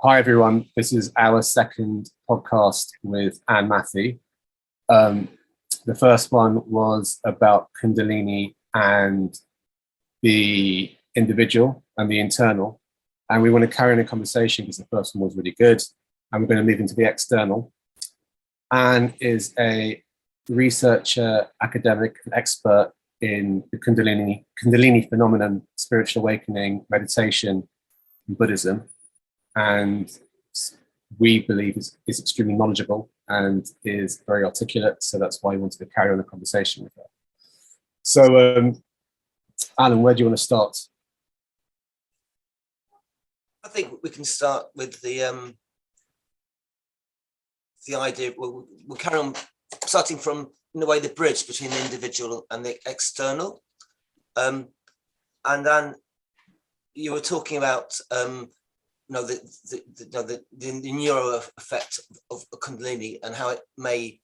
Hi, everyone. This is our second podcast with Ann Mathie. The first one was about Kundalini and the individual and the internal. And we want to carry on a conversation because the first one was really good. And we're going to move into the external. Ann is a researcher, academic, and expert in the Kundalini phenomenon, spiritual awakening, meditation, and Buddhism. And we believe is extremely knowledgeable and is very articulate. So that's why we wanted to carry on a conversation with her. So, Alan, where do you want to start? I think we can start with the idea. We'll carry on starting from, in a way, the bridge between the individual and the external. And then you were talking about the neuro effect of Kundalini and how it may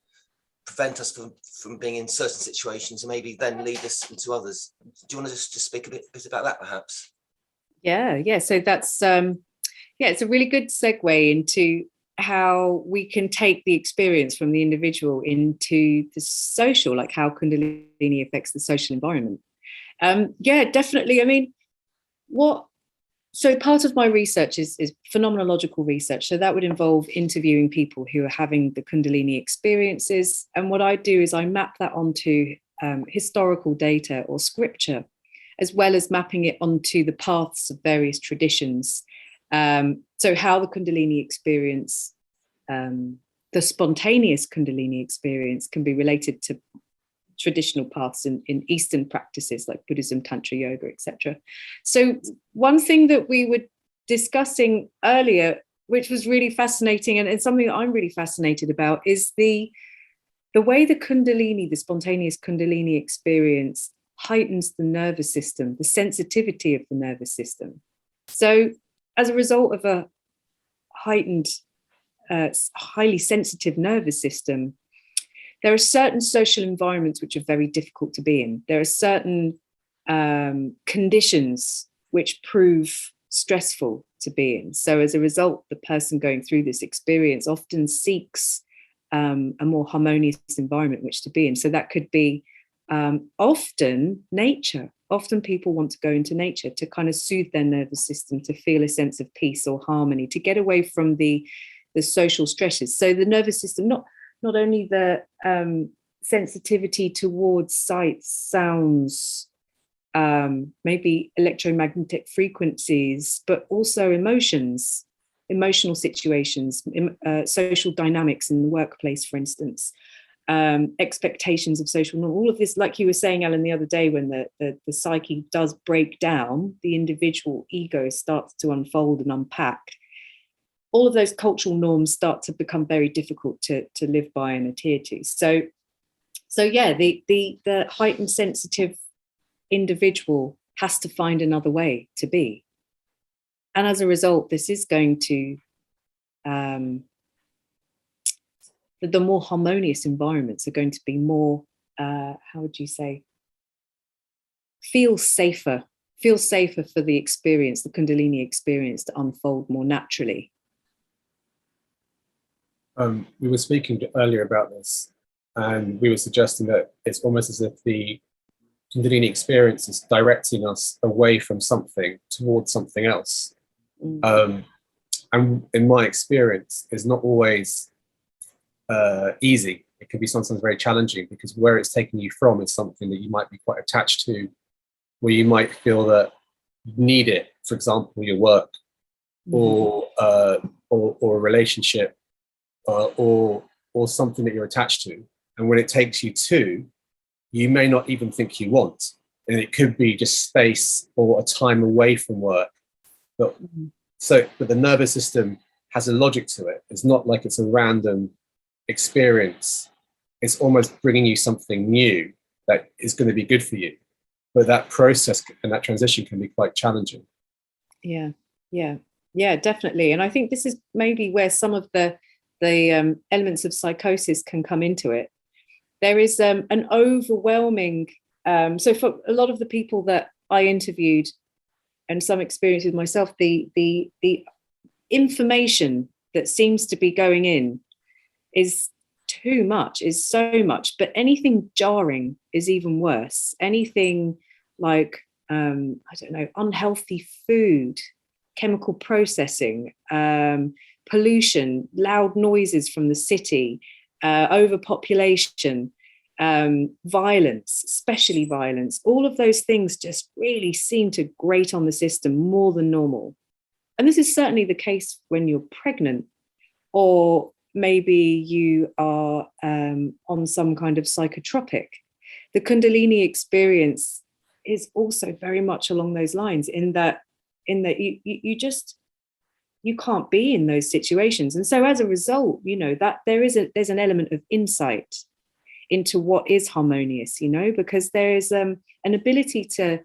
prevent us from being in certain situations and maybe then lead us into others. Do you want to just speak a bit about that, perhaps? Yeah. So that's it's a really good segue into how we can take the experience from the individual into the social, like how Kundalini affects the social environment. Definitely. I mean, so part of my research is phenomenological research. So that would involve interviewing people who are having the Kundalini experiences. And what I do is I map that onto historical data or scripture, as well as mapping it onto the paths of various traditions. So how the Kundalini experience, the spontaneous Kundalini experience, can be related to traditional paths in Eastern practices like Buddhism, Tantra, yoga, etc. So one thing that we were discussing earlier, which was really fascinating and something that I'm really fascinated about, is the way the Kundalini, the spontaneous Kundalini experience, heightens the nervous system, the sensitivity of the nervous system. So as a result of a heightened, highly sensitive nervous system, there are certain social environments which are very difficult to be in. There are certain conditions which prove stressful to be in. So as a result, the person going through this experience often seeks a more harmonious environment which to be in. So that could be often nature. Often people want to go into nature to kind of soothe their nervous system, to feel a sense of peace or harmony, to get away from the social stresses. So the nervous system, not only the sensitivity towards sights, sounds, maybe electromagnetic frequencies, but also emotions, emotional situations, social dynamics in the workplace, for instance, expectations of social norm. All of this, like you were saying, Alan, the other day, when the psyche does break down, the individual ego starts to unfold and unpack. All of those cultural norms start to become very difficult to live by and adhere to. So the heightened sensitive individual has to find another way to be. And as a result, this is going to, the more harmonious environments are going to be more, how would you say, feel safer for the experience, the Kundalini experience, to unfold more naturally. We were speaking earlier about this, and we were suggesting that it's almost as if the Kundalini experience is directing us away from something towards something else. And in my experience, it's not always easy. It can be sometimes very challenging, because where it's taking you from is something that you might be quite attached to, where you might feel that you need it, for example, your work, or a relationship, or something that you're attached to. And when it takes you to, you may not even think you want. And it could be just space or a time away from work. But the nervous system has a logic to it. It's not like it's a random experience. It's almost bringing you something new that is going to be good for you. But that process and that transition can be quite challenging. Yeah, definitely. And I think this is maybe where some of the elements of psychosis can come into it. There is an overwhelming, so for a lot of the people that I interviewed, and some experiences myself, the information that seems to be going in is too much, is so much. But anything jarring is even worse. Anything like, I don't know, unhealthy food, chemical processing, pollution, loud noises from the city, overpopulation, violence, especially violence, all of those things just really seem to grate on the system more than normal. And this is certainly the case when you're pregnant, or maybe you are on some kind of psychotropic. The Kundalini experience is also very much along those lines, in that you can't be in those situations. And so as a result, that there's an element of insight into what is harmonious, because there is an ability to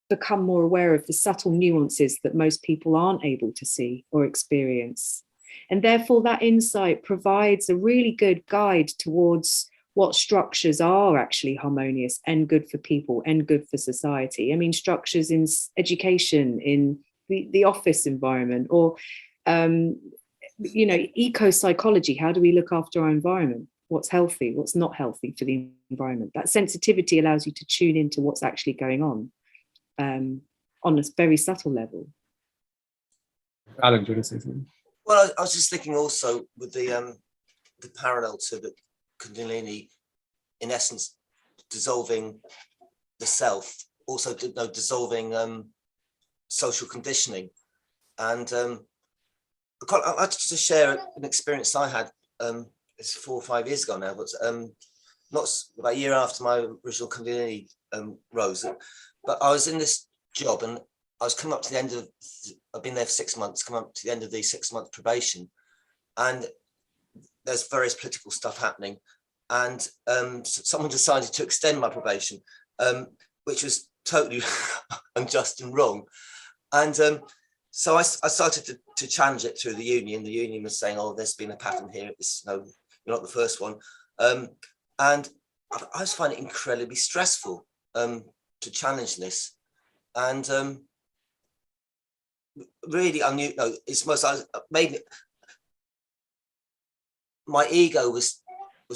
become more aware of the subtle nuances that most people aren't able to see or experience. And therefore that insight provides a really good guide towards what structures are actually harmonious and good for people and good for society. I mean, structures in education, in the office environment, or eco-psychology. How do we look after our environment? What's healthy, what's not healthy for the environment? That sensitivity allows you to tune into what's actually going on a very subtle level. Alan, do you want to say something? Well, I was just thinking also with the parallel to the Kundalini, in essence, dissolving the self, also dissolving social conditioning. And I'd like to just share an experience I had. It's 4 or 5 years ago now, but not about a year after my original Kundalini rose. But I was in this job, and I was coming up to the end of, I've been there for 6 months, come up to the end of the 6-month probation. And there's various political stuff happening. And someone decided to extend my probation, which was totally unjust and wrong. And so I started to challenge it through the union. The union was saying, oh, there's been a pattern here. You're not the first one. And I was finding it incredibly stressful to challenge this. And really, I knew, it's most, maybe my ego was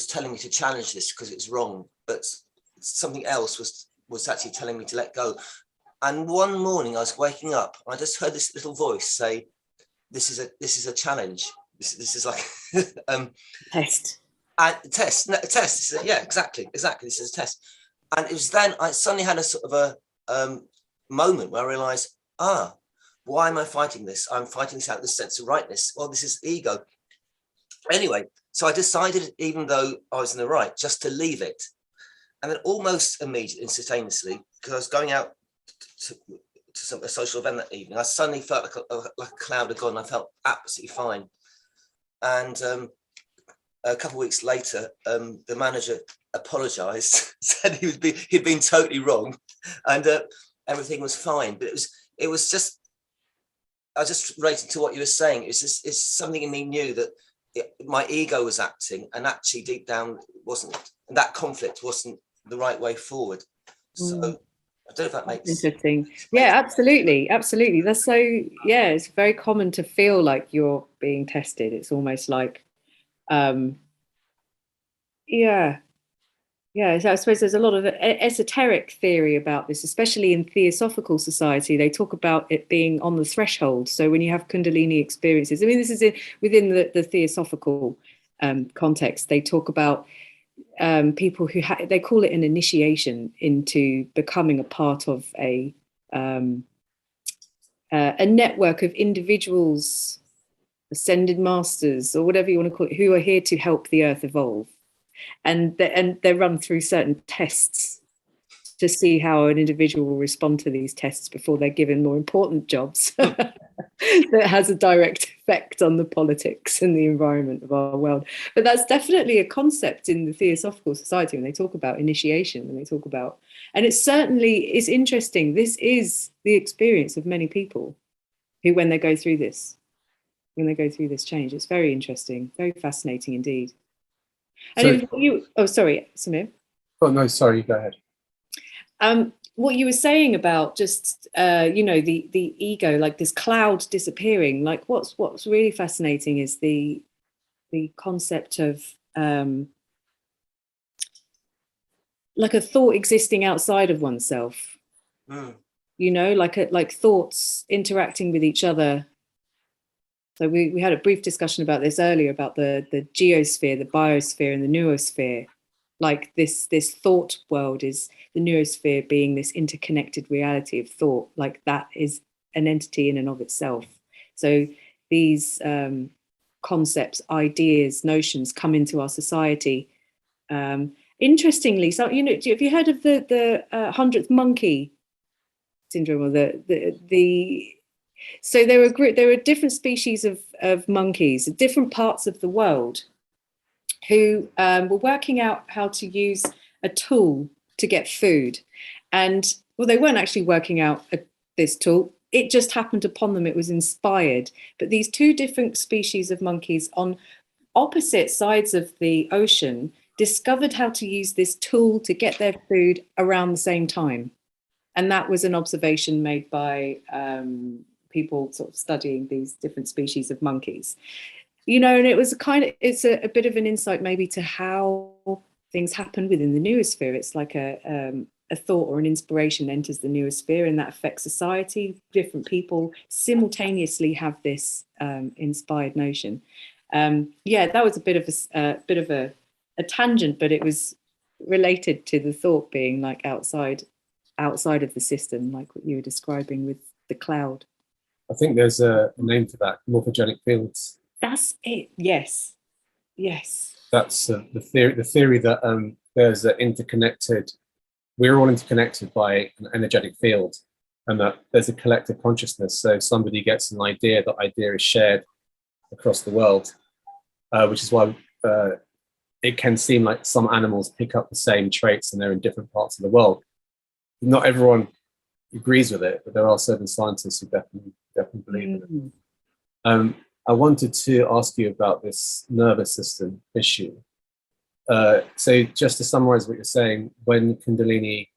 telling me to challenge this because it's wrong, but something else was actually telling me to let go. And one morning I was waking up, and I just heard this little voice say, this is a challenge. This is like test. Test. Yeah, exactly. This is a test. And it was then I suddenly had a sort of a moment where I realized, why am I fighting this? I'm fighting this out of this sense of rightness. Well, this is ego. Anyway, so I decided, even though I was in the right, just to leave it. And then almost immediately, instantaneously, because I was going out to a social event that evening, I suddenly felt like a cloud had gone. I felt absolutely fine. And a couple of weeks later, the manager apologized, said he'd been totally wrong, and everything was fine. But it was just, I was just relating to what you were saying. It's something in me knew that my ego was acting, and actually deep down wasn't. And that conflict wasn't the right way forward. So I don't know if that makes interesting. Yeah, absolutely. That's so, yeah, it's very common to feel like you're being tested. It's almost like, so I suppose there's a lot of esoteric theory about this, especially in Theosophical Society. They talk about it being on the threshold. So when you have Kundalini experiences, I mean, this is within the Theosophical context. They talk about people who they call it an initiation into becoming a part of a network of individuals, ascended masters, or whatever you want to call it, who are here to help the earth evolve. And they're run through certain tests to see how an individual will respond to these tests before they're given more important jobs that has a direct effect on the politics and the environment of our world. But that's definitely a concept in the Theosophical Society when they talk about initiation, when they talk about, and it's interesting. This is the experience of many people who, when they go through this change, it's very interesting, very fascinating indeed. And sorry, Samir. Oh no, sorry, go ahead. what you were saying about just the ego, like this cloud disappearing, like what's really fascinating is the concept of like a thought existing outside of oneself. Like thoughts interacting with each other. So we had a brief discussion about this earlier, about the geosphere, the biosphere, and the noosphere. Like this thought world is the noosphere, being this interconnected reality of thought. Like that is an entity in and of itself. So these concepts, ideas, notions come into our society. Interestingly, so have you heard of the 100th monkey syndrome, or so there are different species of monkeys at different parts of the world who were working out how to use a tool to get food. And well, they weren't actually working out this tool. It just happened upon them. It was inspired. But these two different species of monkeys on opposite sides of the ocean discovered how to use this tool to get their food around the same time. And that was an observation made by people sort of studying these different species of monkeys. And it was it's a bit of an insight maybe to how things happen within the noosphere. It's like a thought or an inspiration enters the noosphere, and that affects society. Different people simultaneously have this inspired notion. That was a bit of a tangent, but it was related to the thought being like outside of the system, like what you were describing with the cloud. I think there's a name for that, morphogenic fields. That's it. Yes. That's the theory that there's an interconnected, we're all interconnected by an energetic field, and that there's a collective consciousness. So if somebody gets an idea, that idea is shared across the world, which is why it can seem like some animals pick up the same traits and they're in different parts of the world. Not everyone agrees with it, but there are certain scientists who definitely believe in it. I wanted to ask you about this nervous system issue. So just to summarize what you're saying, when Kundalini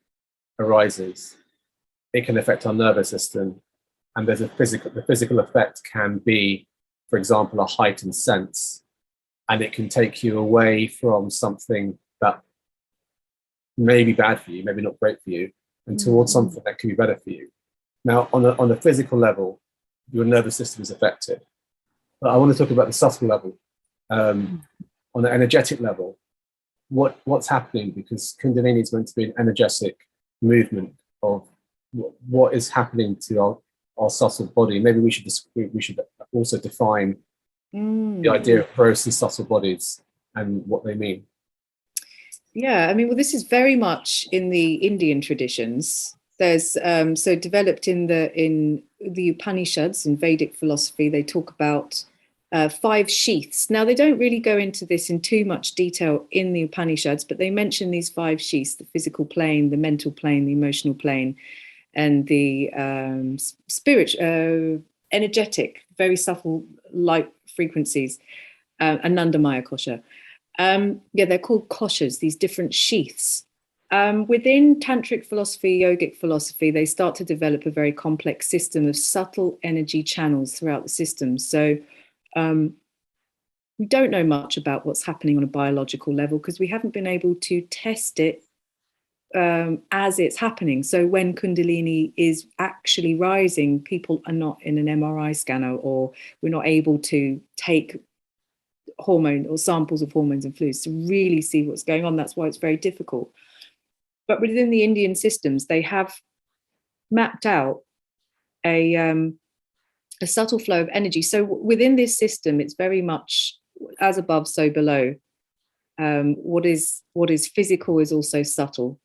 arises, it can affect our nervous system, and the physical effect can be, for example, a heightened sense, and it can take you away from something that may be bad for you, maybe not great for you, and towards something that can be better for you. Now, on a physical level, your nervous system is affected. But I want to talk about the subtle level. On the energetic level, what's happening, because Kundalini is meant to be an energetic movement of what is happening to our subtle body. Maybe we should also define the idea of gross and subtle bodies and what they mean. Yeah, I mean, well, this is very much in the Indian traditions. There's so developed in the Upanishads, in Vedic philosophy, they talk about 5 sheaths. Now, they don't really go into this in too much detail in the Upanishads, but they mention these 5 sheaths: the physical plane, the mental plane, the emotional plane, and the spiritual, energetic, very subtle light frequencies, Anandamaya kosha. They're called koshas, these different sheaths. Within tantric philosophy, yogic philosophy, they start to develop a very complex system of subtle energy channels throughout the system. So we don't know much about what's happening on a biological level because we haven't been able to test it as it's happening. So when Kundalini is actually rising, people are not in an MRI scanner, or we're not able to take hormone or samples of hormones and fluids to really see what's going on. That's why it's very difficult. But within the Indian systems, they have mapped out a subtle flow of energy. So within this system, it's very much as above, so below. What is physical is also subtle.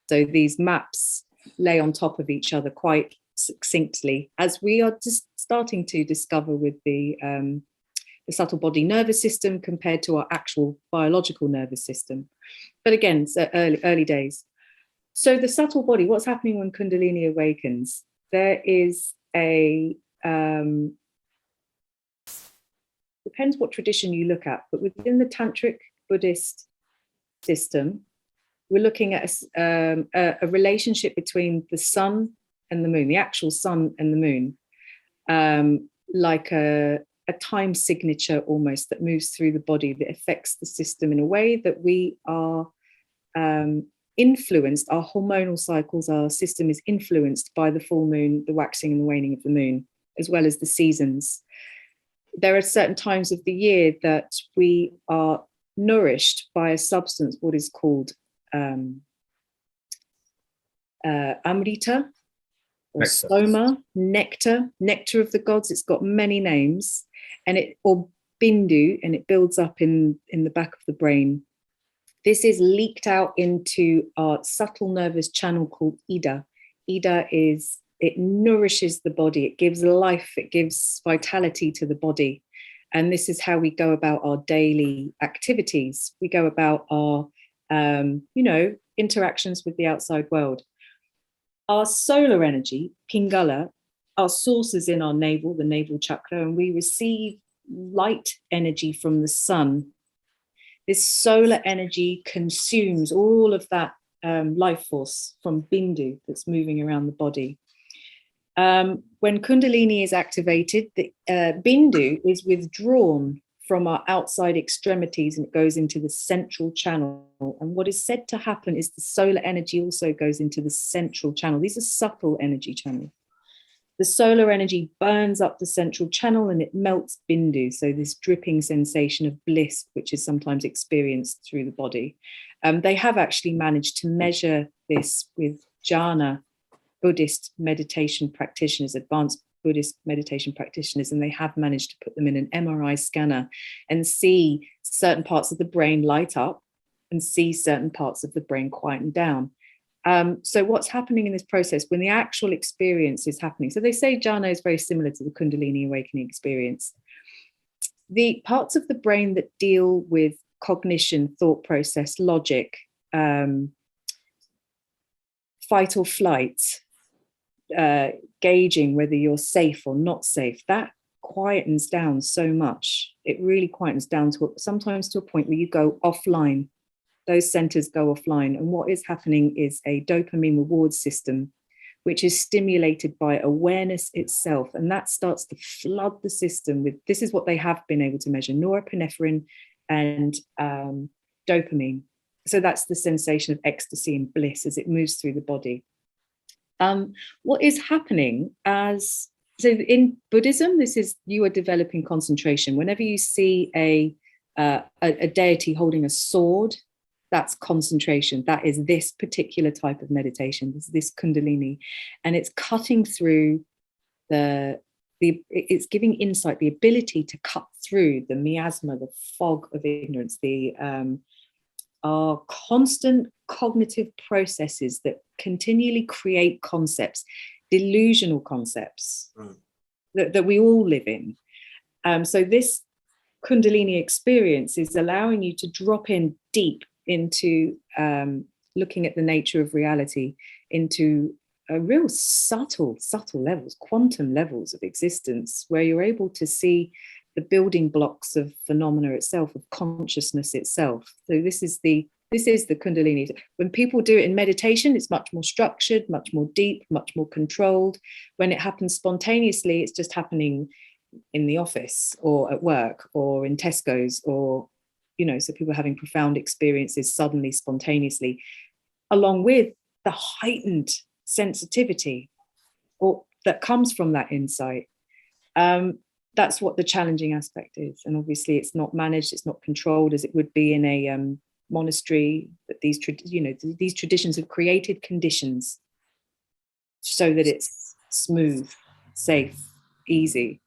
So these maps lay on top of each other quite succinctly, as we are just starting to discover with the subtle body nervous system compared to our actual biological nervous system. But again, it's early days. So the subtle body, what's happening when Kundalini awakens? There is depends what tradition you look at, but within the Tantric Buddhist system, we're looking at a relationship between the sun and the moon, the actual sun and the moon, like a time signature almost that moves through the body, that affects the system in a way that we are influenced. Our hormonal cycles, our system is influenced by the full moon, the waxing and the waning of the moon, as well as the seasons. There are certain times of the year that we are nourished by a substance, what is called amrita or soma, nectar of the gods. It's got many names, or bindu, and it builds up in the back of the brain. This is leaked out into our subtle nervous channel called Ida. Ida it nourishes the body, it gives life, it gives vitality to the body. And this is how we go about our daily activities. We go about our, interactions with the outside world. Our solar energy, Pingala, our source is in our navel, the navel chakra, and we receive light energy from the sun. This solar energy consumes all of that life force from Bindu that's moving around the body. When Kundalini is activated, the Bindu is withdrawn from our outside extremities and it goes into the central channel. And what is said to happen is the solar energy also goes into the central channel. These are subtle energy channels. The solar energy burns up the central channel and it melts Bindu. So this dripping sensation of bliss, which is sometimes experienced through the body. They have actually managed to measure this with jhana Buddhist meditation practitioners, advanced Buddhist meditation practitioners, and they have managed to put them in an MRI scanner and see certain parts of the brain light up and see certain parts of the brain quieten down. So what's happening in this process when the actual experience is happening? So they say jhana is very similar to the Kundalini awakening experience. The parts of the brain that deal with cognition, thought process, logic, fight or flight, gauging whether you're safe or not safe, that quietens down so much. It really quietens down sometimes to a point where you go offline. Those centers go offline. And what is happening is a dopamine reward system, which is stimulated by awareness itself. And that starts to flood the system with, this is what they have been able to measure, norepinephrine and dopamine. So that's the sensation of ecstasy and bliss as it moves through the body. What is happening so in Buddhism, this is, you are developing concentration. Whenever you see a deity holding a sword, that's concentration. That is this particular type of meditation, this Kundalini, and it's cutting through it's giving insight, the ability to cut through the miasma, the fog of ignorance, our constant cognitive processes that continually create concepts, delusional concepts that we all live in. So this Kundalini experience is allowing you to drop in deep into looking at the nature of reality, into a real subtle levels, quantum levels of existence, where you're able to see the building blocks of phenomena itself, of consciousness itself. So this is the Kundalini. When people do it in meditation, it's much more structured, much more deep, much more controlled. When it happens spontaneously, it's just happening in the office or at work or in Tesco's, or, so people are having profound experiences suddenly, spontaneously, along with the heightened sensitivity that comes from that insight. That's what the challenging aspect is. And obviously it's not managed, it's not controlled as it would be in a monastery. But these traditions have created conditions so that it's smooth, safe, easy.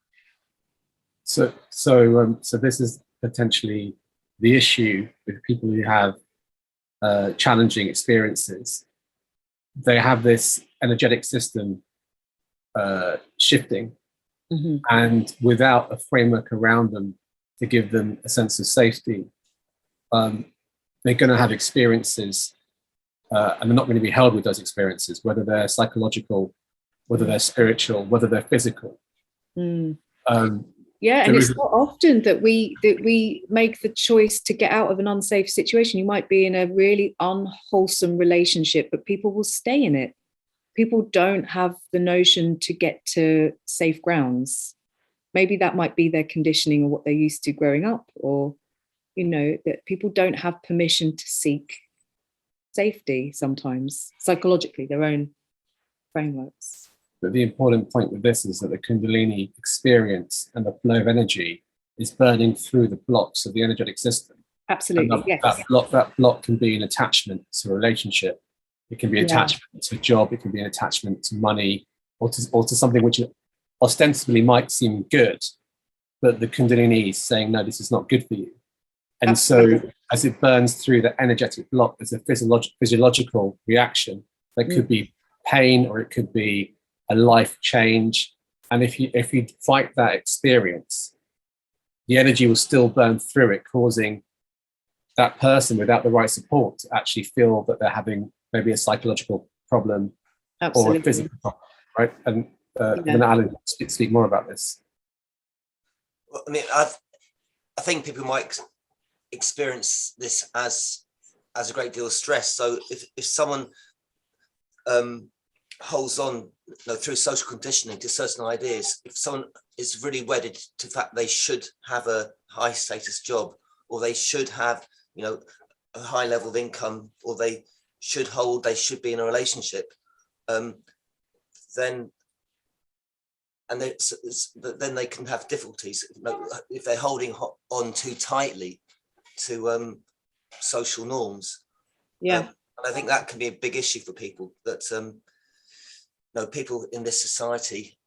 So this is potentially the issue with people who have challenging experiences. They have this energetic system shifting, and without a framework around them to give them a sense of safety, they're going to have experiences, and they're not going to be held with those experiences, whether they're psychological, whether they're spiritual, whether they're physical. Yeah, and There it's is, not often that we make the choice to get out of an unsafe situation. You might be in a really unwholesome relationship, but people will stay in it. People don't have the notion to get to safe grounds. Maybe that might be their conditioning or what they're used to growing up, or that people don't have permission to seek safety sometimes, psychologically, their own frameworks. but the important point with this is that the Kundalini experience and the flow of energy is burning through the blocks of the energetic system. Absolutely, And yes. that block can be an attachment to a relationship. It can be attachment to a job. It can be an attachment to money, or to something which ostensibly might seem good, but the Kundalini is saying, no, this is not good for you. And Absolutely. so as it burns through the energetic block, there's a physiological reaction that could be pain, or it could be a life change. And if you fight that experience, the energy will still burn through it, causing that person without the right support to actually feel that they're having maybe a psychological problem or a physical problem, right? And then Alan, speak more about this. Well, I mean, I think people might experience this as a great deal of stress. So if someone holds on, through social conditioning to certain ideas, if someone is really wedded to the fact they should have a high status job, or they should have a high level of income, or they should be in a relationship, then they can have difficulties if they're holding on too tightly to social norms. And I think that can be a big issue for people, that people in this society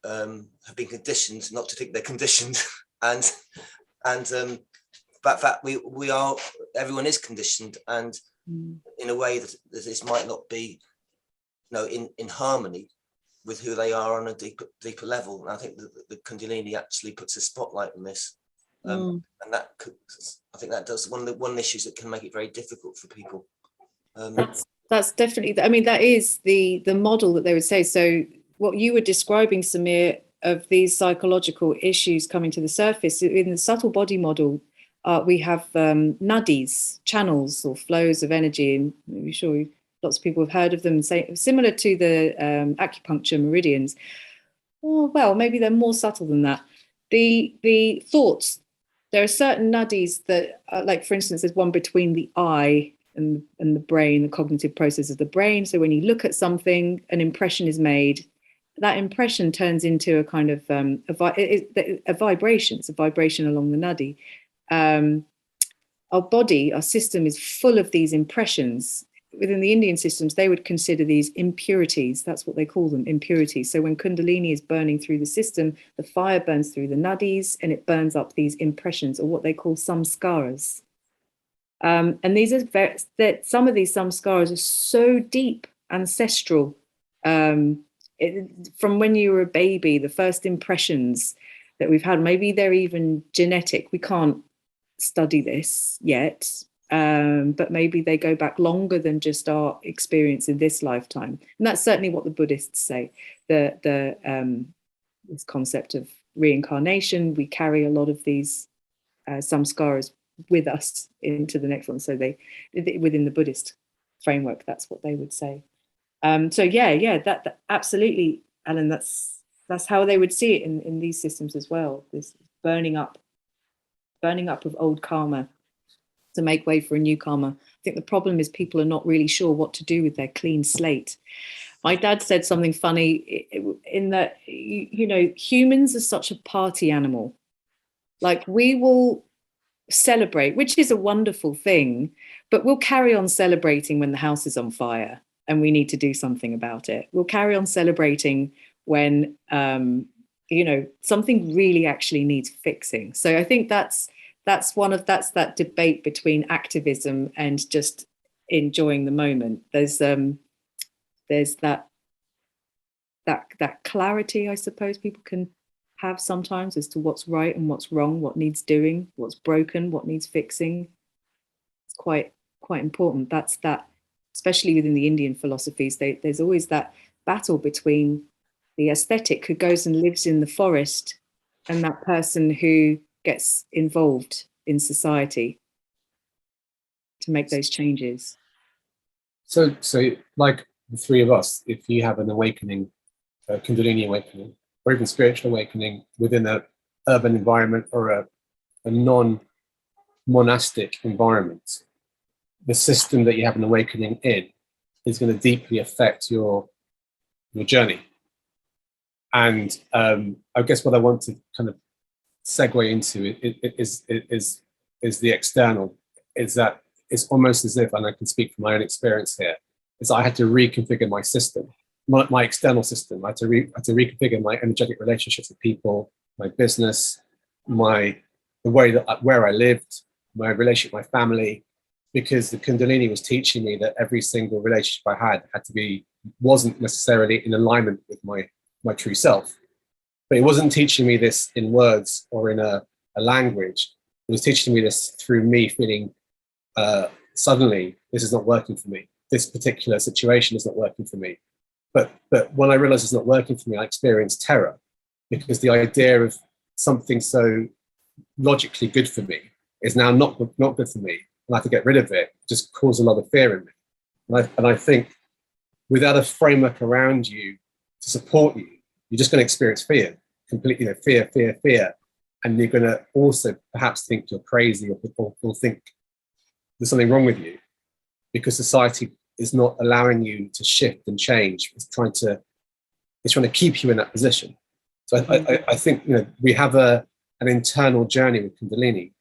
have been conditioned not to think they're conditioned, and but fact everyone is conditioned, and in a way that this might not be in harmony with who they are on a deeper level. And I think the Kundalini actually puts a spotlight on this, and I think that does one of the issues that can make it very difficult for people. That's definitely, I mean, that is the model that they would say. So what you were describing, Samir, of these psychological issues coming to the surface in the subtle body model, we have nadis, channels or flows of energy, and I'm sure lots of people have heard of them, similar to the acupuncture meridians. Oh, well, maybe they're more subtle than that. The thoughts, there are certain nadis that, like for instance, there's one between the eye and the brain, the cognitive process of the brain. So when you look at something, an impression is made. That impression turns into a kind of a vibration. It's a vibration along the nadi. Our body, our system is full of these impressions. Within the Indian systems, they would consider these impurities. That's what they call them, impurities. So when Kundalini is burning through the system, the fire burns through the nadis and it burns up these impressions, or what they call samskaras. And these are some of these samskaras are so deep, ancestral. From when you were a baby, the first impressions that we've had, maybe they're even genetic. We can't study this yet, but maybe they go back longer than just our experience in this lifetime. And that's certainly what the Buddhists say. This concept of reincarnation, we carry a lot of these samskaras with us into the next one. So they, within the Buddhist framework, that's what they would say. That absolutely, Alan, that's how they would see it in these systems as well. This burning up of old karma to make way for a new karma. I think the problem is people are not really sure what to do with their clean slate. My dad said something funny in that, humans are such a party animal. Like, we will celebrate, which is a wonderful thing, but we'll carry on celebrating when the house is on fire and we need to do something about it. We'll carry on celebrating when something really actually needs fixing. So I think that's that debate between activism and just enjoying the moment. There's that clarity, I suppose, people can have sometimes as to what's right and what's wrong, what needs doing, what's broken, what needs fixing. It's quite important. That's that, especially within the Indian philosophies, there's always that battle between the ascetic who goes and lives in the forest and that person who gets involved in society to make those changes. So like the three of us, if you have an awakening, a Kundalini awakening, or even spiritual awakening within an urban environment or a non-monastic environment, the system that you have an awakening in is going to deeply affect your journey. And I guess what I want to kind of segue into is the external, is that it's almost as if, and I can speak from my own experience here, is I had to reconfigure my system, my external system. I had to reconfigure my energetic relationships with people, my business, the way that where I lived, my relationship with my family, because the Kundalini was teaching me that every single relationship I had wasn't necessarily in alignment with my true self. But it wasn't teaching me this in words or in a language. It was teaching me this through me feeling suddenly this is not working for me. This particular situation is not working for me. But when I realized it's not working for me, I experienced terror, because the idea of something so logically good for me is now not good for me, and I have to get rid of it. Just caused a lot of fear in me. And I think without a framework around you to support you, you're just going to experience fear, completely, fear. And you're going to also perhaps think you're crazy, or think there's something wrong with you, because society is not allowing you to shift and change. It's trying to keep you in that position. So I think, we have an internal journey with Kundalini.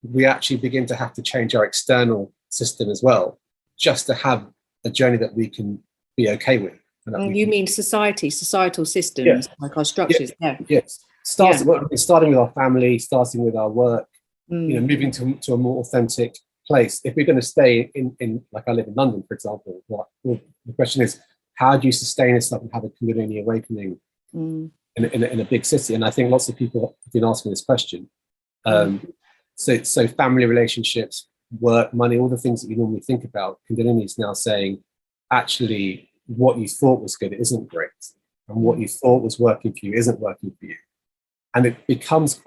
We actually begin to have to change our external system as well, just to have a journey that we can be okay with. You mean societal systems, like our structures? Yes. Starting with our family, starting with our work, moving to a more authentic place. If we're going to stay in like I live in London, for example, the question is, how do you sustain yourself and have a Kundalini awakening in a big city? And I think lots of people have been asking this question. So family relationships, work, money, all the things that you normally think about, Kundalini is now saying, actually, what you thought was good, it isn't great. And what you thought was working for you isn't working for you. And it becomes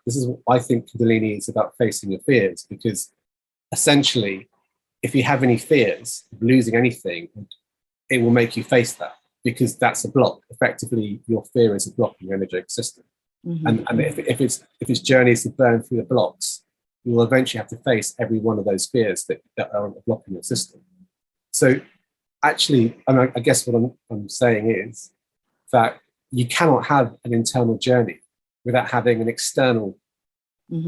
this is what I think Kundalini is about, facing your fears, because essentially, if you have any fears of losing anything, it will make you face that, because that's a block. Effectively, your fear is a block in your energetic system. And if its journey is to burn through the blocks, you will eventually have to face every one of those fears that are blocking your system. So actually, I guess what I'm saying is that you cannot have an internal journey without having an external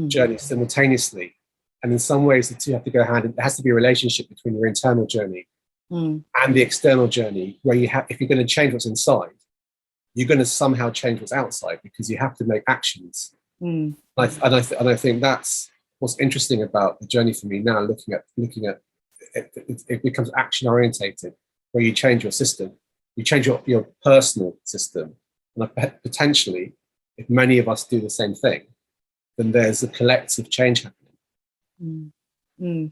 journey simultaneously. And in some ways, the two have to go hand in. There has to be a relationship between your internal journey and the external journey, where if you're going to change what's inside, you're going to somehow change what's outside, because you have to make actions. And I think that's what's interesting about the journey for me now. Looking at it becomes action orientated, where you change your system, you change your personal system, and potentially, if many of us do the same thing, then there's a collective change happening.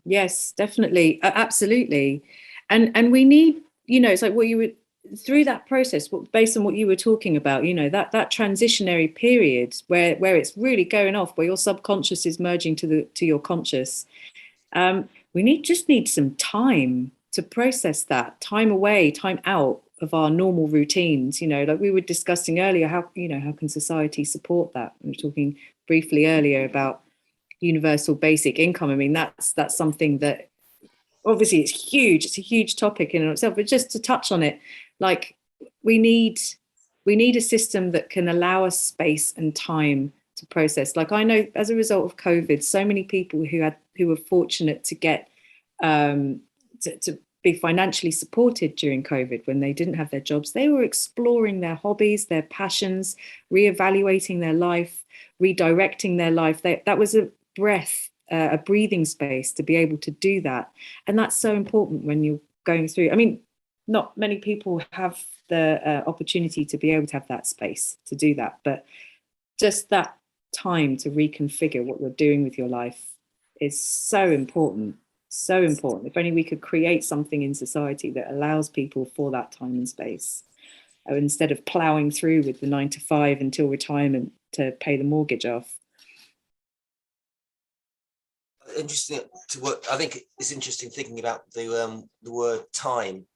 Yes, definitely, absolutely, and we need, it's like what you would, through that process, based on what you were talking about, that transitionary period where it's really going off, where your subconscious is merging to your conscious. We just need some time to process that, time away, time out of our normal routines. Like we were discussing earlier, how can society support that? We were talking briefly earlier about universal basic income. I mean, that's something that obviously it's huge. It's a huge topic in and of itself, but just to touch on it, like we need a system that can allow us space and time to process. Like I know, as a result of COVID, so many people who were fortunate to get to be financially supported during COVID when they didn't have their jobs, they were exploring their hobbies, their passions, reevaluating their life, redirecting their life. That was a breathing space to be able to do that. And that's so important when you're going through. I mean, not many people have the opportunity to be able to have that space to do that, but just that time to reconfigure what you're doing with your life is so important. So important. If only we could create something in society that allows people for that time and space. instead of ploughing through with the 9 to 5 until retirement to pay the mortgage off. Interesting to work. I think it's interesting thinking about the word time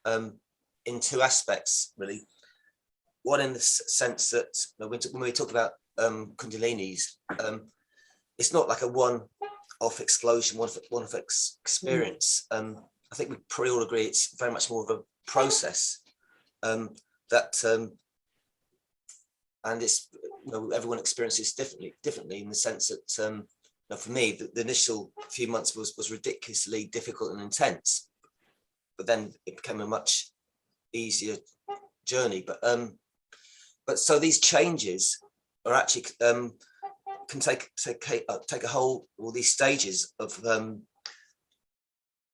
in two aspects, really. One in the sense that when we talk about Kundalinis, it's not like a one-off explosion, one-off experience. I think we probably all agree it's very much more of a process that, and it's, everyone experiences differently in the sense that. Now, for me, the initial few months was ridiculously difficult and intense, but then it became a much easier journey. But so these changes are actually can take a whole, all these stages of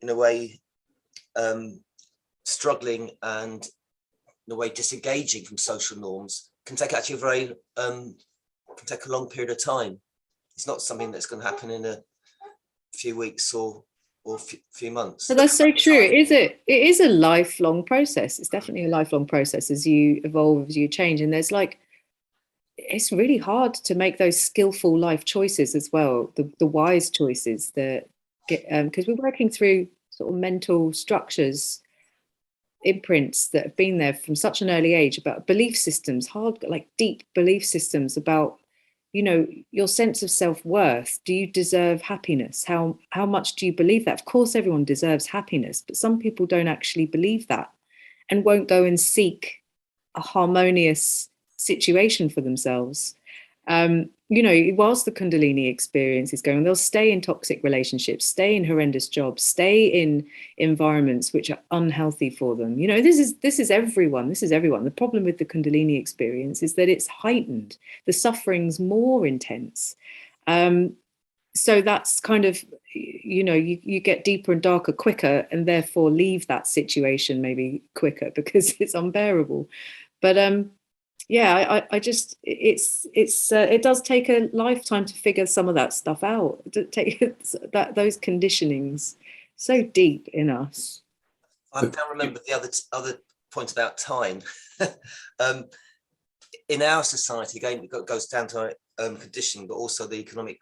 in a way struggling and in a way disengaging from social norms can take actually can take a long period of time. It's not something that's going to happen in a few weeks or few months. So that's so true. It is a lifelong process. It's definitely a lifelong process as you evolve, as you change. And it's really hard to make those skillful life choices as well, the wise choices that get, because we're working through sort of mental structures, imprints that have been there from such an early age about belief systems, like deep belief systems about, your sense of self-worth. Do you deserve happiness? How much do you believe that? Of course, everyone deserves happiness, but some people don't actually believe that and won't go and seek a harmonious situation for themselves. Whilst the Kundalini experience is going, they'll stay in toxic relationships, stay in horrendous jobs, stay in environments which are unhealthy for them. This is everyone. This is everyone. The problem with the Kundalini experience is that it's heightened. The suffering's more intense. So that's kind of, you get deeper and darker quicker, and therefore leave that situation maybe quicker because it's unbearable. But I just it does take a lifetime to figure some of that stuff out. Those conditionings so deep in us. I now remember the other point about time. In our society, again, it goes down to conditioning, but also the economic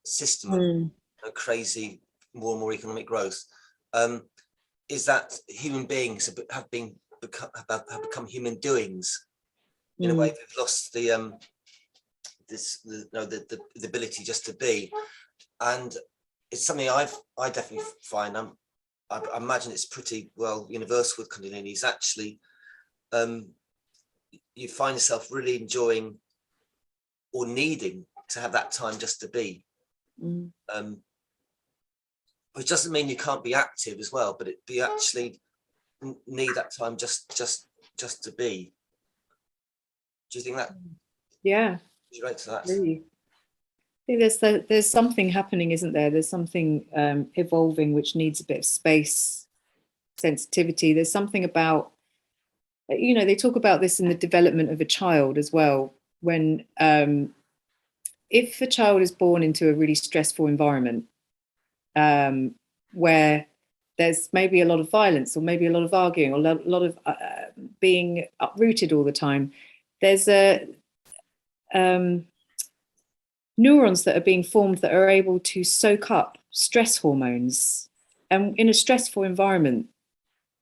system of crazy more and more economic growth. Is that human beings have become human doings. In a way, we've lost the ability just to be, and it's something I definitely find. I imagine it's pretty well universal with Kundalini. Is actually you find yourself really enjoying or needing to have that time just to be, which doesn't mean you can't be active as well, but you actually need that time just to be. Do you think that? Yeah. You relate to that? Really. I think there's something happening, isn't there? There's something evolving which needs a bit of space, sensitivity. There's something about, they talk about this in the development of a child as well. When if a child is born into a really stressful environment, where there's maybe a lot of violence or maybe a lot of arguing or a lot of being uprooted all the time, there's neurons that are being formed that are able to soak up stress hormones. And in a stressful environment,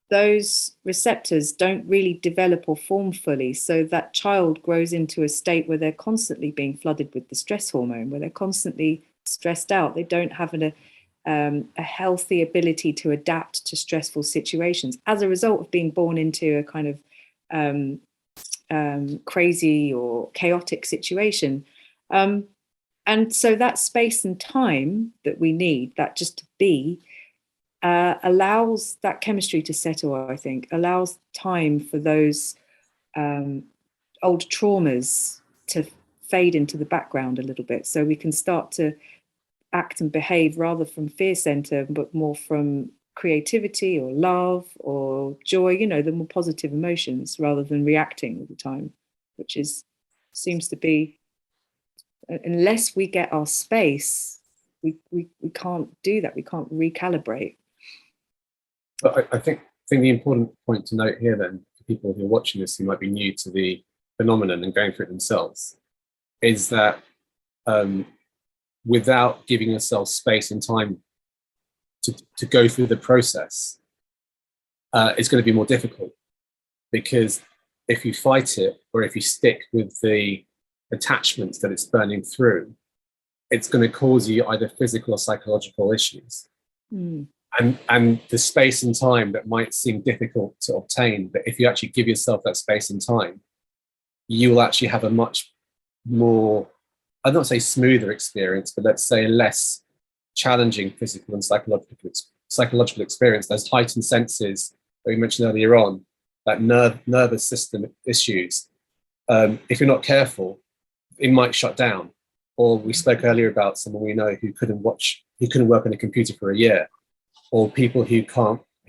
those receptors don't really develop or form fully. So that child grows into a state where they're constantly being flooded with the stress hormone, where they're constantly stressed out. They don't have a healthy ability to adapt to stressful situations as a result of being born into a kind of crazy or chaotic situation. And so that space and time that we need, that just to be, allows that chemistry to settle, I think, allows time for those old traumas to fade into the background a little bit. So we can start to act and behave rather from fear center, but more from creativity or love or joy, the more positive emotions, rather than reacting all the time, which seems to be, unless we get our space, we can't do that. We can't recalibrate. But I think the important point to note here then for people who are watching this who might be new to the phenomenon and going through it themselves, is that without giving yourself space and time to go through the process, it's going to be more difficult, because if you fight it, or if you stick with the attachments that it's burning through, it's going to cause you either physical or psychological issues. And the space and time that might seem difficult to obtain, but if you actually give yourself that space and time, you will actually have a much more, I'd not say smoother experience, but let's say less challenging physical and psychological experience. Those heightened senses that we mentioned earlier on, that nervous system issues, if you're not careful, it might shut down. Or we spoke earlier about someone we know who couldn't work on a computer for a year, or people who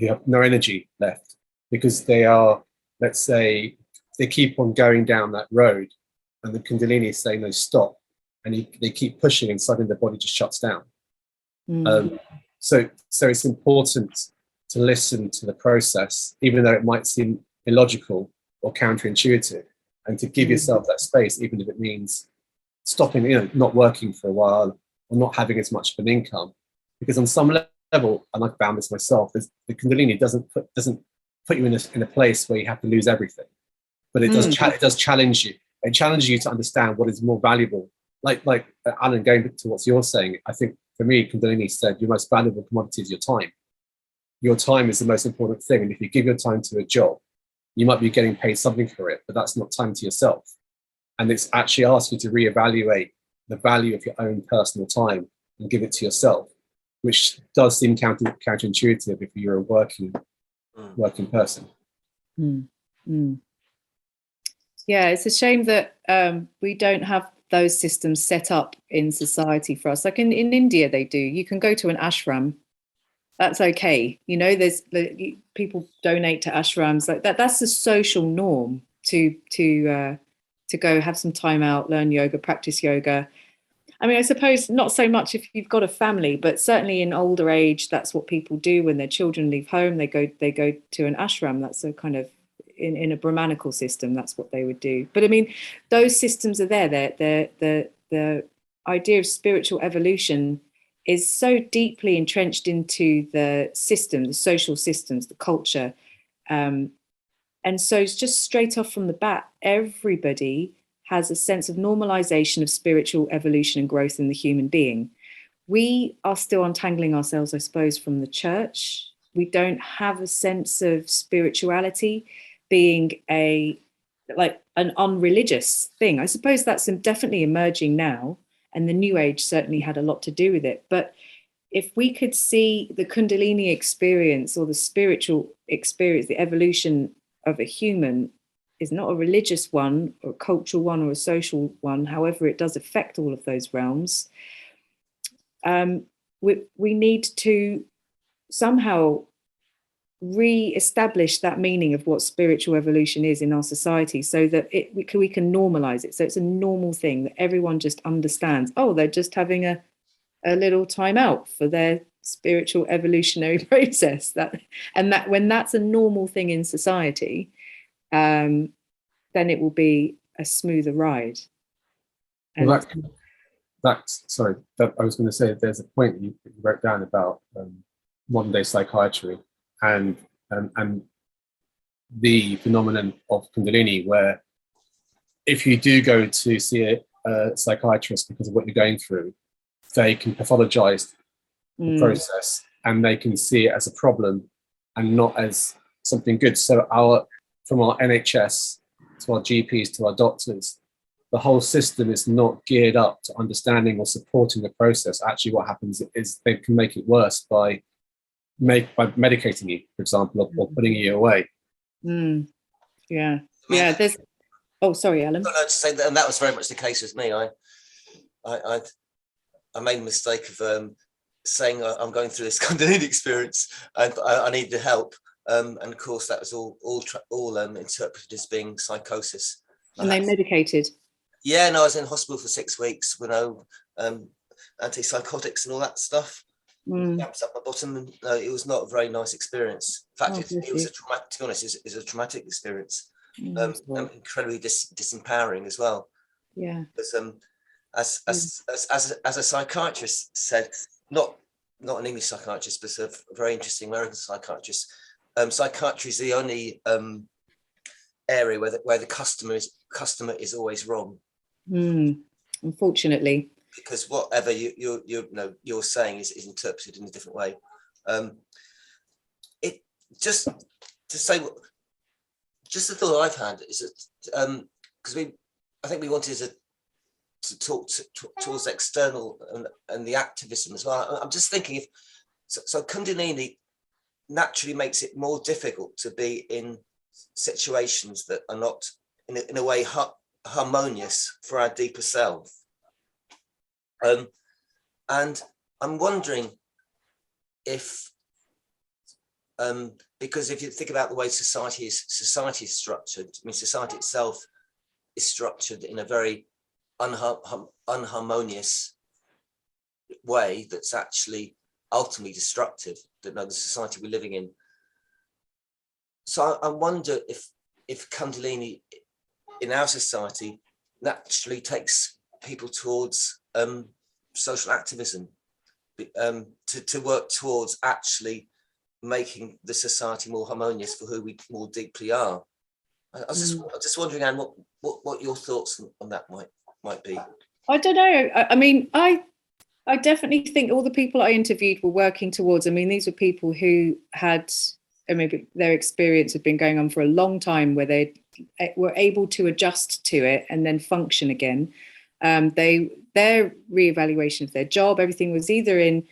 have no energy left because they are, let's say, they keep on going down that road and the Kundalini is saying no, stop, and they keep pushing and suddenly the body just shuts down. So it's important to listen to the process, even though it might seem illogical or counterintuitive, and to give yourself that space, even if it means stopping, not working for a while or not having as much of an income. Because on some level, and I've found this myself, the Kundalini doesn't put you in a place where you have to lose everything, but it does challenge you. It challenges you to understand what is more valuable. Like Alan, going back to what you're saying, I think for me, Kundalini said your most valuable commodity is your time. Your time is the most important thing. And if you give your time to a job, you might be getting paid something for it, but that's not time to yourself. And it's actually asking you to reevaluate the value of your own personal time and give it to yourself, which does seem counterintuitive if you're a working person. Yeah, it's a shame that we don't have those systems set up in society for us. Like in India, they do. You can go to an ashram. That's okay. There's people donate to ashrams like that. That's the social norm to go have some time out, learn yoga, practice yoga. I mean, I suppose not so much if you've got a family, but certainly in older age, that's what people do when their children leave home. They go to an ashram. That's a kind of in a Brahmanical system. That's what they would do. But I mean, those systems are there. The idea of spiritual evolution is so deeply entrenched into the system, the social systems, the culture. And so it's just straight off from the bat, everybody has a sense of normalization of spiritual evolution and growth in the human being. We are still untangling ourselves, I suppose, from the church. We don't have a sense of spirituality being an unreligious thing. I suppose that's definitely emerging now, and the New Age certainly had a lot to do with it. But if we could see the Kundalini experience or the spiritual experience, the evolution of a human is not a religious one or a cultural one or a social one, however it does affect all of those realms, we need to somehow re-establish that meaning of what spiritual evolution is in our society, so that we can normalize it, so it's a normal thing that everyone just understands. Oh, they're just having a little time out for their spiritual evolutionary process. That when that's a normal thing in society, then it will be a smoother ride. And Well, I was going to say, there's a point you wrote down about modern day psychiatry and the phenomenon of Kundalini, where if you do go to see a psychiatrist because of what you're going through, they can pathologize the process and they can see it as a problem and not as something good. So from our NHS to our GPs to our doctors, the whole system is not geared up to understanding or supporting the process. Actually, what happens is they can make it worse by medicating you, for example, or putting you away. Yeah. There's. Oh, sorry, Alan. No, to say that, and that was very much the case with me. I made a mistake of saying I'm going through this Kundalini experience and I need the help. And of course, that was all interpreted as being psychosis. And they medicated. Yeah, no, I was in hospital for 6 weeks with antipsychotics and all that stuff. Jumps up my bottom, and it was not a very nice experience. In fact, it was a traumatic. To be honest, it was a traumatic experience, incredibly disempowering as well. Yeah. Because as a psychiatrist said, not an English psychiatrist, but a very interesting American psychiatrist. Psychiatry is the only area where the customer is always wrong. Unfortunately, because whatever you're saying is interpreted in a different way. It just to say, just the thought I've had is that because I think we wanted to talk towards external and the activism as well. I'm just thinking if so Kundalini naturally makes it more difficult to be in situations that are not in a way harmonious for our deeper self. And I'm wondering if because if you think about the way society is structured, I mean, society itself is structured in a very unharmonious way that's actually ultimately destructive, the society we're living in. So I wonder if Kundalini in our society naturally takes people towards social activism, to work towards actually making the society more harmonious for who we more deeply are. I was just wondering, Anne, what your thoughts on that might be. I don't know. I mean, I definitely think all the people I interviewed were working towards. I mean, these were people who had maybe their experience had been going on for a long time, where they were able to adjust to it and then function again. Their reevaluation of their job, everything was either in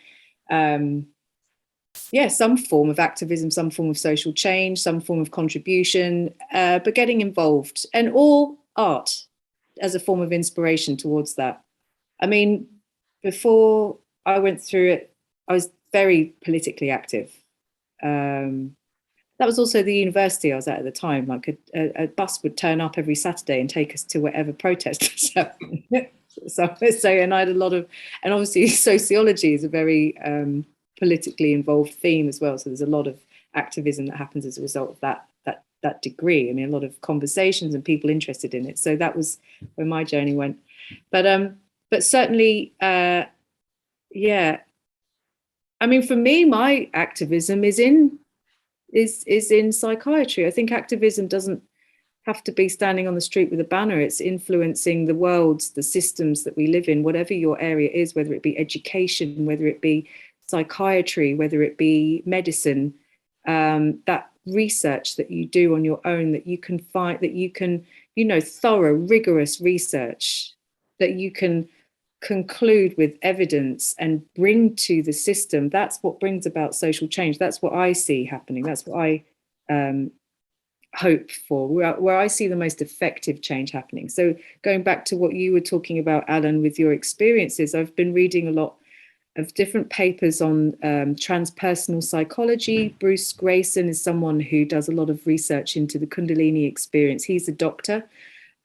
some form of activism, some form of social change, some form of contribution, but getting involved, and all art as a form of inspiration towards that. I mean, before I went through it, I was very politically active. That was also the university I was at the time. Like a bus would turn up every Saturday and take us to wherever protests happened. So, and I had a lot of, and obviously sociology is a very politically involved theme as well. So there's a lot of activism that happens as a result of that degree. I mean, a lot of conversations and people interested in it. So that was where my journey went. But certainly, I mean, for me, my activism is in psychiatry. I think activism doesn't have to be standing on the street with a banner. It's influencing the worlds, the systems that we live in, whatever your area is, whether it be education, whether it be psychiatry, whether it be medicine, that research that you do on your own, that you can find, that you can, thorough, rigorous research that you can conclude with evidence and bring to the system. That's what brings about social change. That's what I see happening. That's what I hope for, where I see the most effective change happening. So going back to what you were talking about, Alan, with your experiences, I've been reading a lot of different papers on transpersonal psychology. Bruce Grayson is someone who does a lot of research into the Kundalini experience. He's a doctor.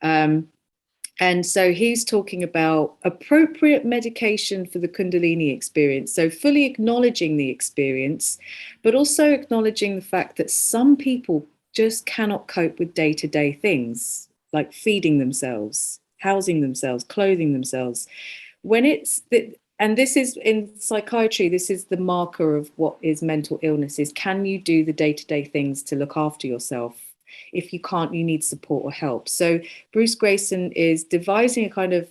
And so he's talking about appropriate medication for the Kundalini experience. So fully acknowledging the experience, but also acknowledging the fact that some people just cannot cope with day-to-day things like feeding themselves, housing themselves, clothing themselves. And this is in psychiatry, this is the marker of what is mental illness, is can you do the day-to-day things to look after yourself? If you can't, you need support or help. So Bruce Grayson is devising a kind of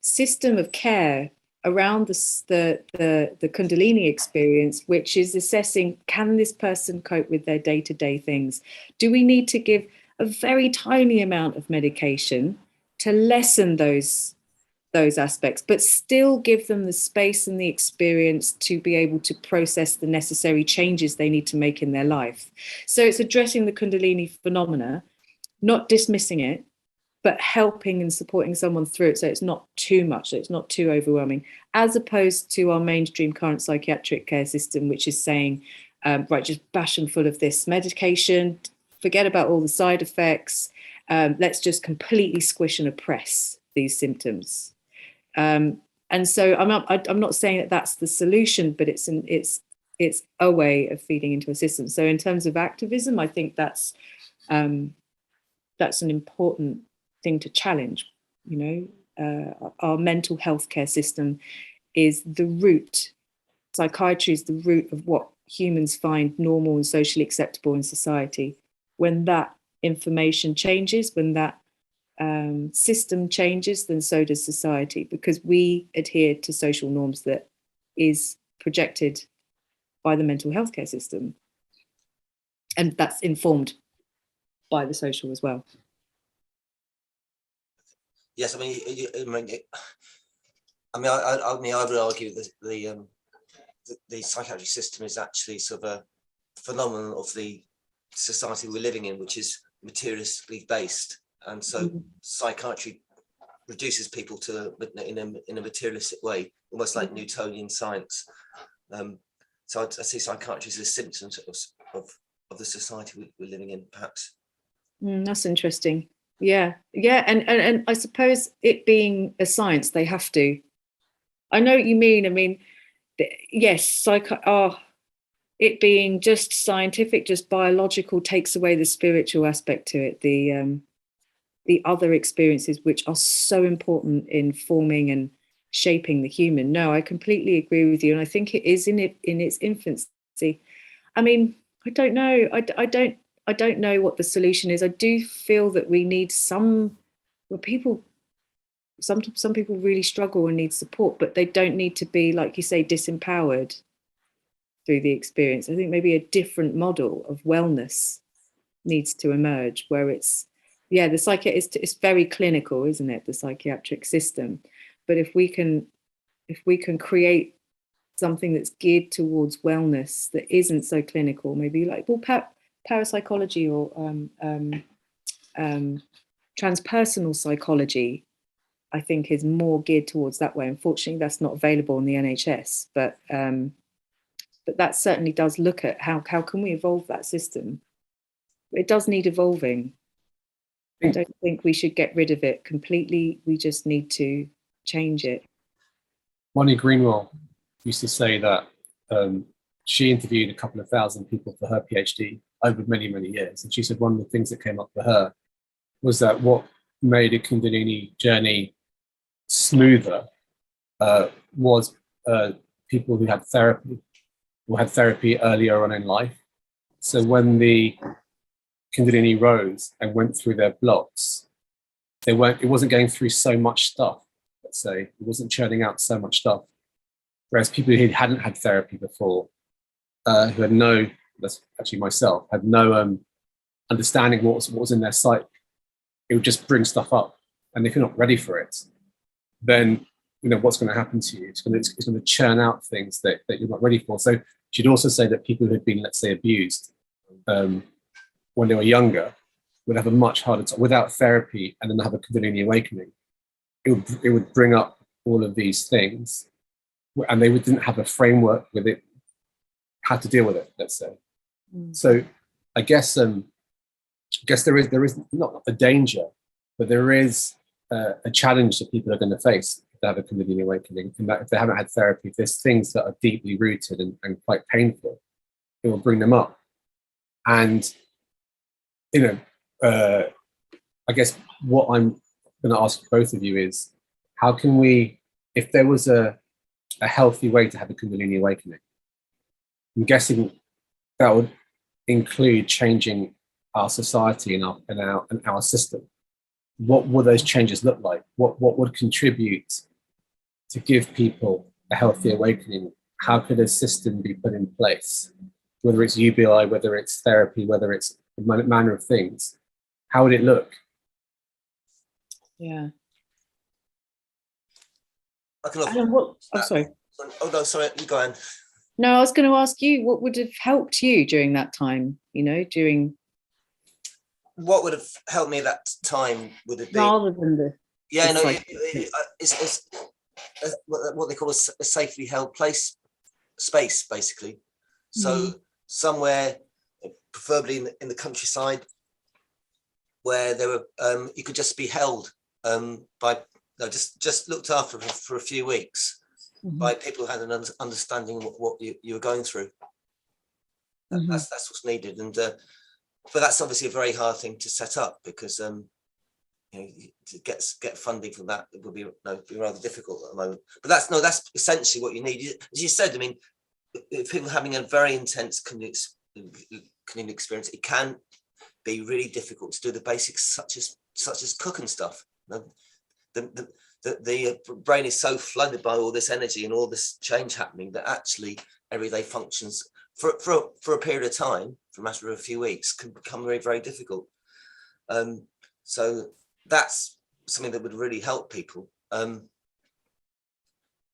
system of care around the Kundalini experience, which is assessing, can this person cope with their day-to-day things? Do we need to give a very tiny amount of medication to lessen those aspects, but still give them the space and the experience to be able to process the necessary changes they need to make in their life? So it's addressing the Kundalini phenomena, not dismissing it, but helping and supporting someone through it so it's not too much, so it's not too overwhelming, as opposed to our mainstream current psychiatric care system, which is saying, right, just bash them full of this medication, forget about all the side effects, let's just completely squish and oppress these symptoms. And And so I'm not saying that that's the solution, but it's a way of feeding into a system. So in terms of activism, I think that's an important thing to challenge. Our mental health care system is the root. Psychiatry is the root of what humans find normal and socially acceptable in society. When that information changes, when that system changes, then so does society, because we adhere to social norms that is projected by the mental health care system, and that's informed by the social as well. Yes, I would argue that the psychiatric system is actually sort of a phenomenon of the society we're living in, which is materialistically based, and so psychiatry reduces people to in a materialistic way, almost like Newtonian science. So I see psychiatry as a symptom of the society we're living in, perhaps. That's interesting. Yeah, and I suppose it being a science, they have to. I know what you mean. I mean, yes, it being just scientific, just biological, takes away the spiritual aspect to it. The other experiences which are so important in forming and shaping the human. No, I completely agree with you, and I think it is in its infancy. I mean, I don't know. I don't know what the solution is. I do feel that we need some people. Some people really struggle and need support, but they don't need to be, like you say, disempowered through the experience. I think maybe a different model of wellness needs to emerge, where it's, it's very clinical, isn't it? The psychiatric system, but if we can create something that's geared towards wellness that isn't so clinical, maybe like parapsychology or transpersonal psychology, I think is more geared towards that way. Unfortunately, that's not available in the NHS, but that certainly does look at how can we evolve that system. It does need evolving. I don't think we should get rid of it completely. We just need to change it. Bonnie Greenwell used to say that she interviewed a couple of thousand people for her PhD over many, many years. And she said one of the things that came up for her was that what made a Kundalini journey smoother was people who had therapy, or had therapy earlier on in life. So when the Kundalini rose and went through their blocks, it wasn't going through so much stuff, let's say. It wasn't churning out so much stuff. Whereas people who hadn't had therapy before, who had that's actually myself, had no understanding what was in their psyche, it would just bring stuff up. And if you're not ready for it, then what's going to happen to you? It's going to churn out things that you're not ready for. So she'd also say that people who had been, let's say, abused when they were younger would have a much harder time without therapy, and then have a Kundalini awakening. It would bring up all of these things, and they didn't have a framework with it, how to deal with it, let's say. So I guess there is not a danger, but there is a challenge that people are going to face if they have a Kundalini awakening, and that if they haven't had therapy, if there's things that are deeply rooted and quite painful, it will bring them up. And I guess what I'm going to ask both of you is, how can we, if there was a healthy way to have a Kundalini awakening, I'm guessing that would include changing our society and our system. What would those changes look like? What would contribute to give people a healthy awakening? How could a system be put in place? Whether it's UBI, whether it's therapy, whether it's a manner of things, how would it look? Yeah. Sorry. Oh no, sorry, you go on. No, I was going to ask you, what would have helped you during that time? What would have helped me at that time would have been, rather than it's what they call a safely held space, basically. So somewhere, preferably in the countryside, where there were you could just be held by no, just looked after for a few weeks by people who had an understanding of what you were going through. That's what's needed, and but that's obviously a very hard thing to set up, because you know, to get funding for that, it would be rather difficult at the moment. But that's essentially what you need. As you said, I mean, if people are having a very intense community experience, it can be really difficult to do the basics such as cook and stuff. The brain is so flooded by all this energy and all this change happening that actually everyday functions for a period of time, for a matter of a few weeks, can become very, very difficult. So that's something that would really help people. But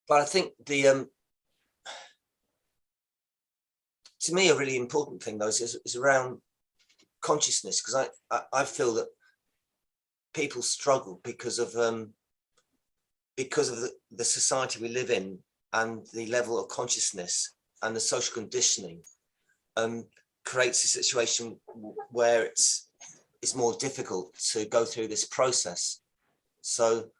I think to me, a really important thing though is around consciousness, because I feel that people struggle because of the society we live in, and the level of consciousness and the social conditioning creates a situation where it's more difficult to go through this process. So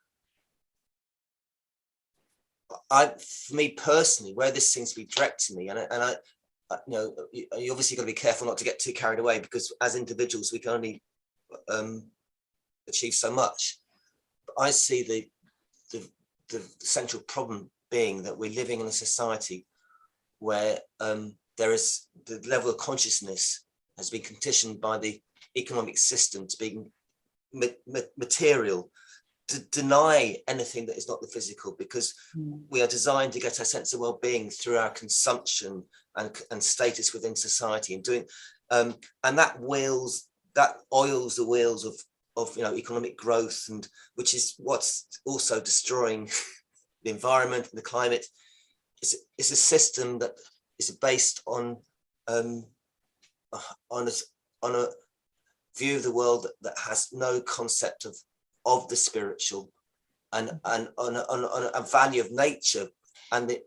for me personally, where this seems to be directing me, and I you know, you obviously got to be careful not to get too carried away, because as individuals we can only achieve so much. But I see the central problem being that we're living in a society where there is the level of consciousness has been conditioned by the economic system to being material, to deny anything that is not the physical, because we are designed to get a sense of well-being through our consumption and status within society, and doing and that oils the wheels of you know, economic growth, and which is what's also destroying the environment and the climate. It's a system that is based on a view of the world that has no concept of the spiritual, and on a value of nature, and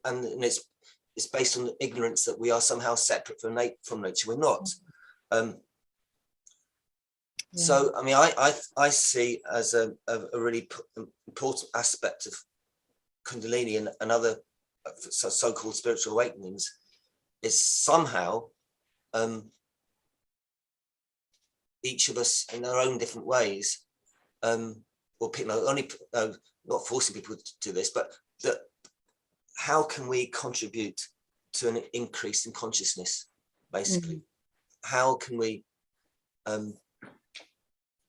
it's based on the ignorance that we are somehow separate from nature. We're not. So I mean, I see as a really important aspect of Kundalini and other so-called spiritual awakenings is somehow each of us in our own different ways, or people not forcing people to do this, but that how can we contribute to an increase in consciousness, basically? How can we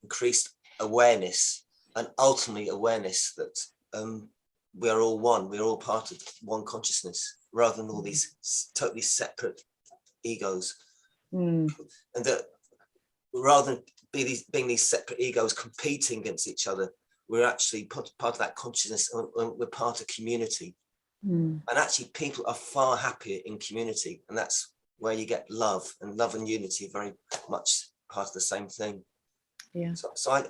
increase awareness, and ultimately awareness that we are all one, we're all part of one consciousness, rather than all these totally separate egos. And that rather than being these separate egos competing against each other, we're actually part of that consciousness, and we're part of community. And actually people are far happier in community, and that's where you get love and unity, very much part of the same thing. So I,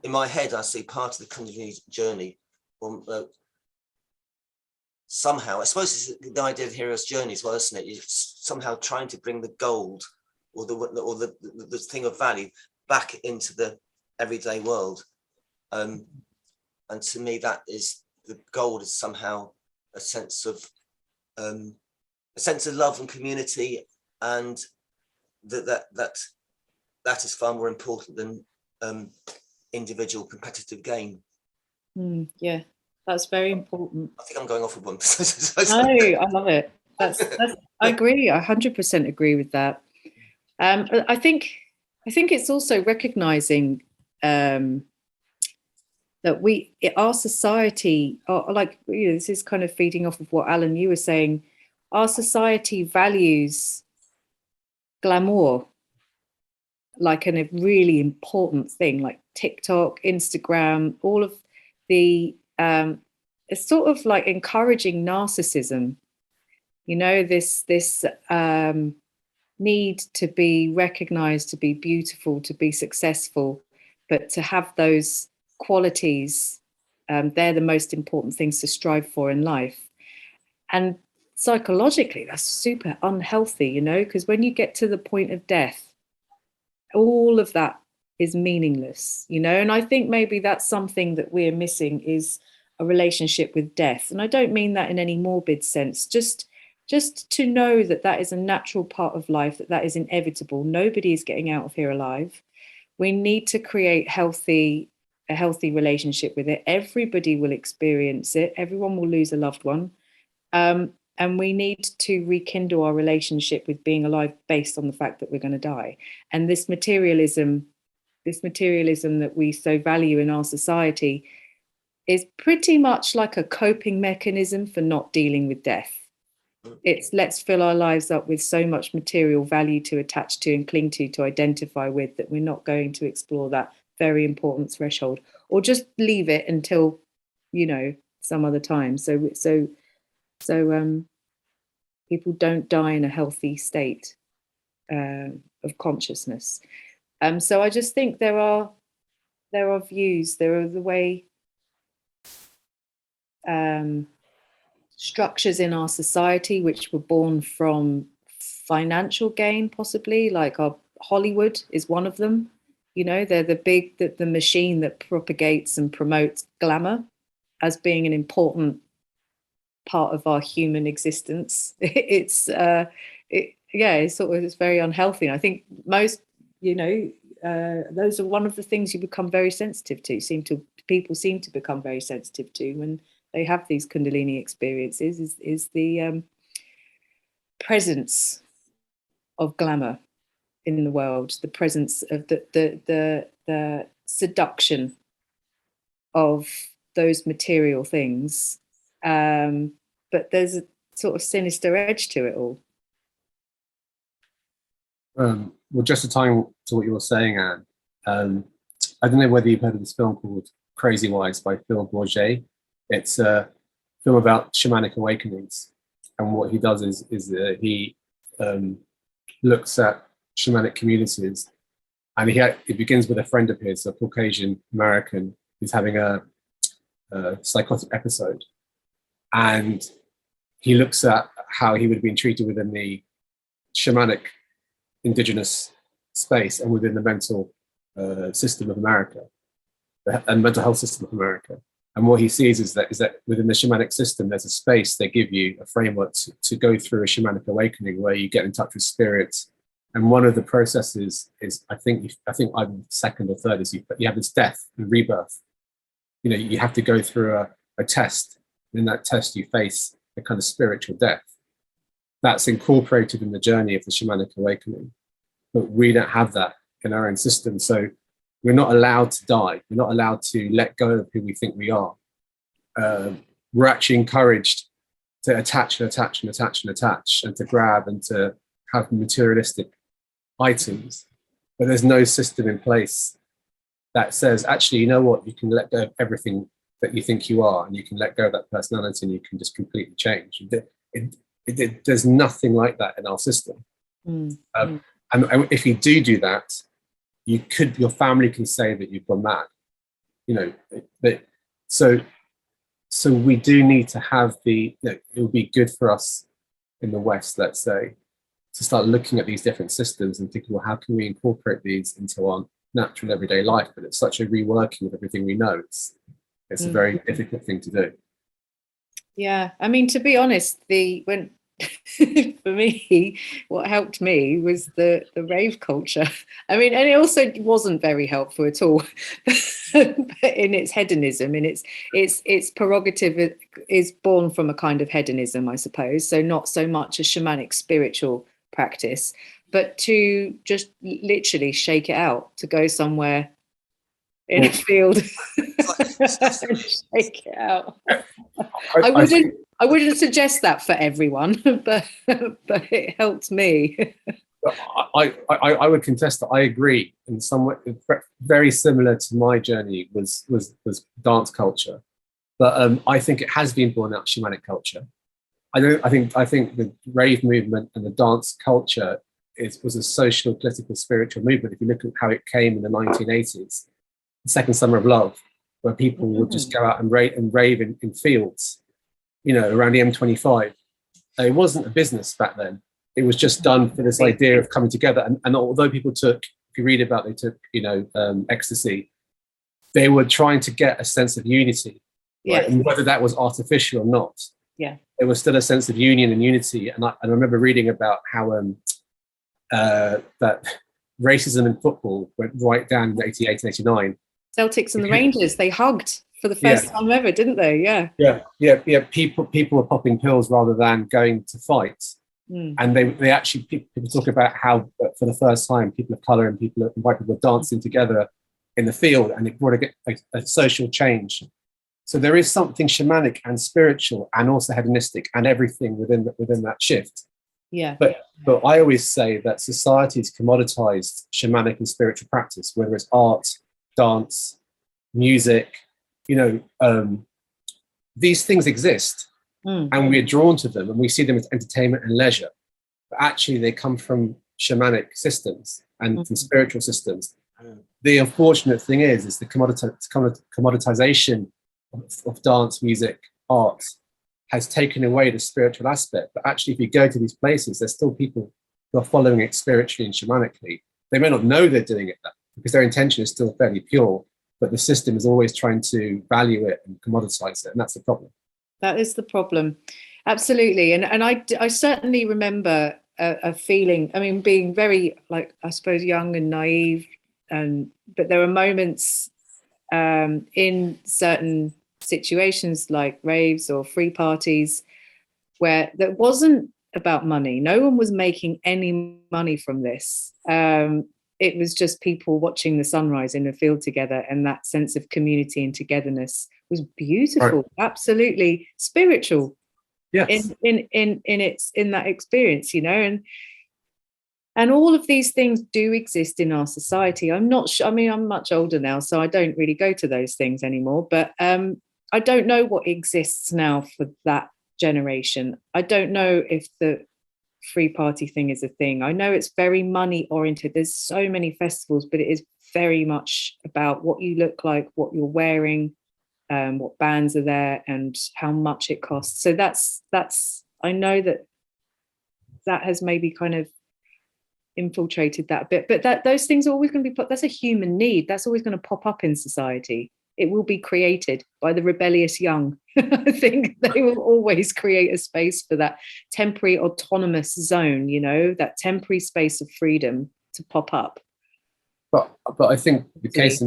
in my head, I see part of the Kundalini journey, somehow, I suppose it's the idea of hero's journey as well, isn't it? You're somehow trying to bring the gold or the thing of value back into the everyday world. And to me, that is the gold, is somehow a sense of love and community, and that is far more important than individual competitive gain. Yeah, that's very important. I think I'm going off with one. No, I love it. That's I agree. I 100% agree with that. I think it's also recognizing that our society, like, you know, this is kind of feeding off of what Alan, you were saying. Our society values glamour like a really important thing, like TikTok, Instagram, all of the it's sort of like encouraging narcissism, you know, this need to be recognized, to be beautiful, to be successful, but to have those qualities, they're the most important things to strive for in life. And psychologically, that's super unhealthy, you know, because when you get to the point of death, all of that is meaningless, you know. And I think maybe that's something that we're missing, is a relationship with death. And I don't mean that in any morbid sense, just to know that that is a natural part of life, that is inevitable. Nobody is getting out of here alive. We need to create a healthy relationship with it. Everybody will experience it. Everyone will lose a loved one. And we need to rekindle our relationship with being alive based on the fact that we're going to die. And this materialism that we so value in our society is pretty much like a coping mechanism for not dealing with death. It's let's fill our lives up with so much material value to attach to and cling to identify with, that we're not going to explore that very important threshold, or just leave it until, you know, some other time. So people don't die in a healthy state of consciousness. So I just think there are views, there are the way structures in our society which were born from financial gain, possibly, like our Hollywood is one of them. You know, they're the machine that propagates and promotes glamour as being an important part of our human existence. It's very unhealthy. And I think most, you know, those are one of the things you become very sensitive to. People seem to become very sensitive to when they have these Kundalini experiences, is the presence of glamour in the world, the presence of the seduction of those material things. But there's a sort of sinister edge to it all. Well, just to tie to what you were saying, Anne, I don't know whether you've heard of this film called Crazy Wise by Phil Bourget. It's a film about shamanic awakenings, and what he does is he looks at shamanic communities, and it begins with a friend of his, a Caucasian American, who's having a psychotic episode, and he looks at how he would have been treated within the shamanic indigenous space and within the mental system of America, and mental health system of America. And what he sees is that within the shamanic system, there's a space they give you, a framework to go through a shamanic awakening where you get in touch with spirits. And one of the processes is, I think I'm second or third, is you have this death and rebirth. You know, you have to go through a test. In that test, you face a kind of spiritual death. That's incorporated in the journey of the shamanic awakening. But we don't have that in our own system. So we're not allowed to die. We're not allowed to let go of who we think we are. We're actually encouraged to attach and attach and attach and attach, and to grab and to have materialistic items. But there's no system in place that says, actually, you know what, you can let go of everything that you think you are, and you can let go of that personality, and you can just completely change. There's nothing like that in our system. And if you do that, your family can say that you've gone mad, you know. But so we do need to have it would be good for us in the West, let's say, to start looking at these different systems and thinking, well, how can we incorporate these into our natural everyday life? But it's such a reworking of everything we know. It's a very difficult thing to do. Yeah, I mean, to be honest, for me, what helped me was the rave culture. I mean, and it also wasn't very helpful at all. But in its hedonism, in its prerogative, is born from a kind of hedonism, I suppose. So not so much a shamanic spiritual practice, but to just literally shake it out, to go somewhere in a field and shake it out. I wouldn't suggest that for everyone, but it helped me. I would contest that. I agree. In some way, very similar to my journey was dance culture, but I think it has been born out of shamanic culture. I think the rave movement and the dance culture was a social, political, spiritual movement. If you look at how it came in the 1980s, the second summer of love, where people would just go out and rave in fields, you know, around the M25. It wasn't a business back then. It was just done for this idea of coming together. And although people took if you read about, they took, ecstasy, they were trying to get a sense of unity, right? And whether that was artificial or not, there was still a sense of union and unity. And I remember reading about how that racism in football went right down in 88 and 89. Celtics and the Rangers, they hugged for the first time ever, didn't they? Yeah. People were popping pills rather than going to fight. And they actually, people talk about how for the first time people of color and white people were dancing together in the field, and it brought a social change. So there is something shamanic and spiritual and also hedonistic and everything within that shift. But I always say that society's commoditized shamanic and spiritual practice, whether it's art, dance, music, these things exist, and we're drawn to them, and we see them as entertainment and leisure. But actually, they come from shamanic systems and from spiritual systems. The unfortunate thing is the commoditization of dance, music, art has taken away the spiritual aspect. But actually, if you go to these places, there's still people who are following it spiritually and shamanically. They may not know they're doing it because their intention is still fairly pure, but the system is always trying to value it and commoditize it, and that's the problem. That is the problem, absolutely. And I certainly remember a feeling. I mean, being very, like, I suppose, young and naive, but there were moments in certain situations like raves or free parties where that wasn't about money. No one was making any money from this. It was just people watching the sunrise in a field together, and that sense of community and togetherness was beautiful, absolutely spiritual. Yes, in that experience, and all of these things do exist in our society. I'm not sure. I mean, I'm much older now, so I don't really go to those things anymore. But I don't know what exists now for that generation. I don't know if the free party thing is a thing. I know it's very money oriented. There's so many festivals, but it is very much about what you look like, what you're wearing, what bands are there, and how much it costs. So that's I know that has maybe kind of infiltrated that a bit, but those things are always going to be that's a human need. That's always going to pop up in society. It will be created by the rebellious young. I think they will always create a space for that temporary autonomous zone, that temporary space of freedom to pop up. But I think the case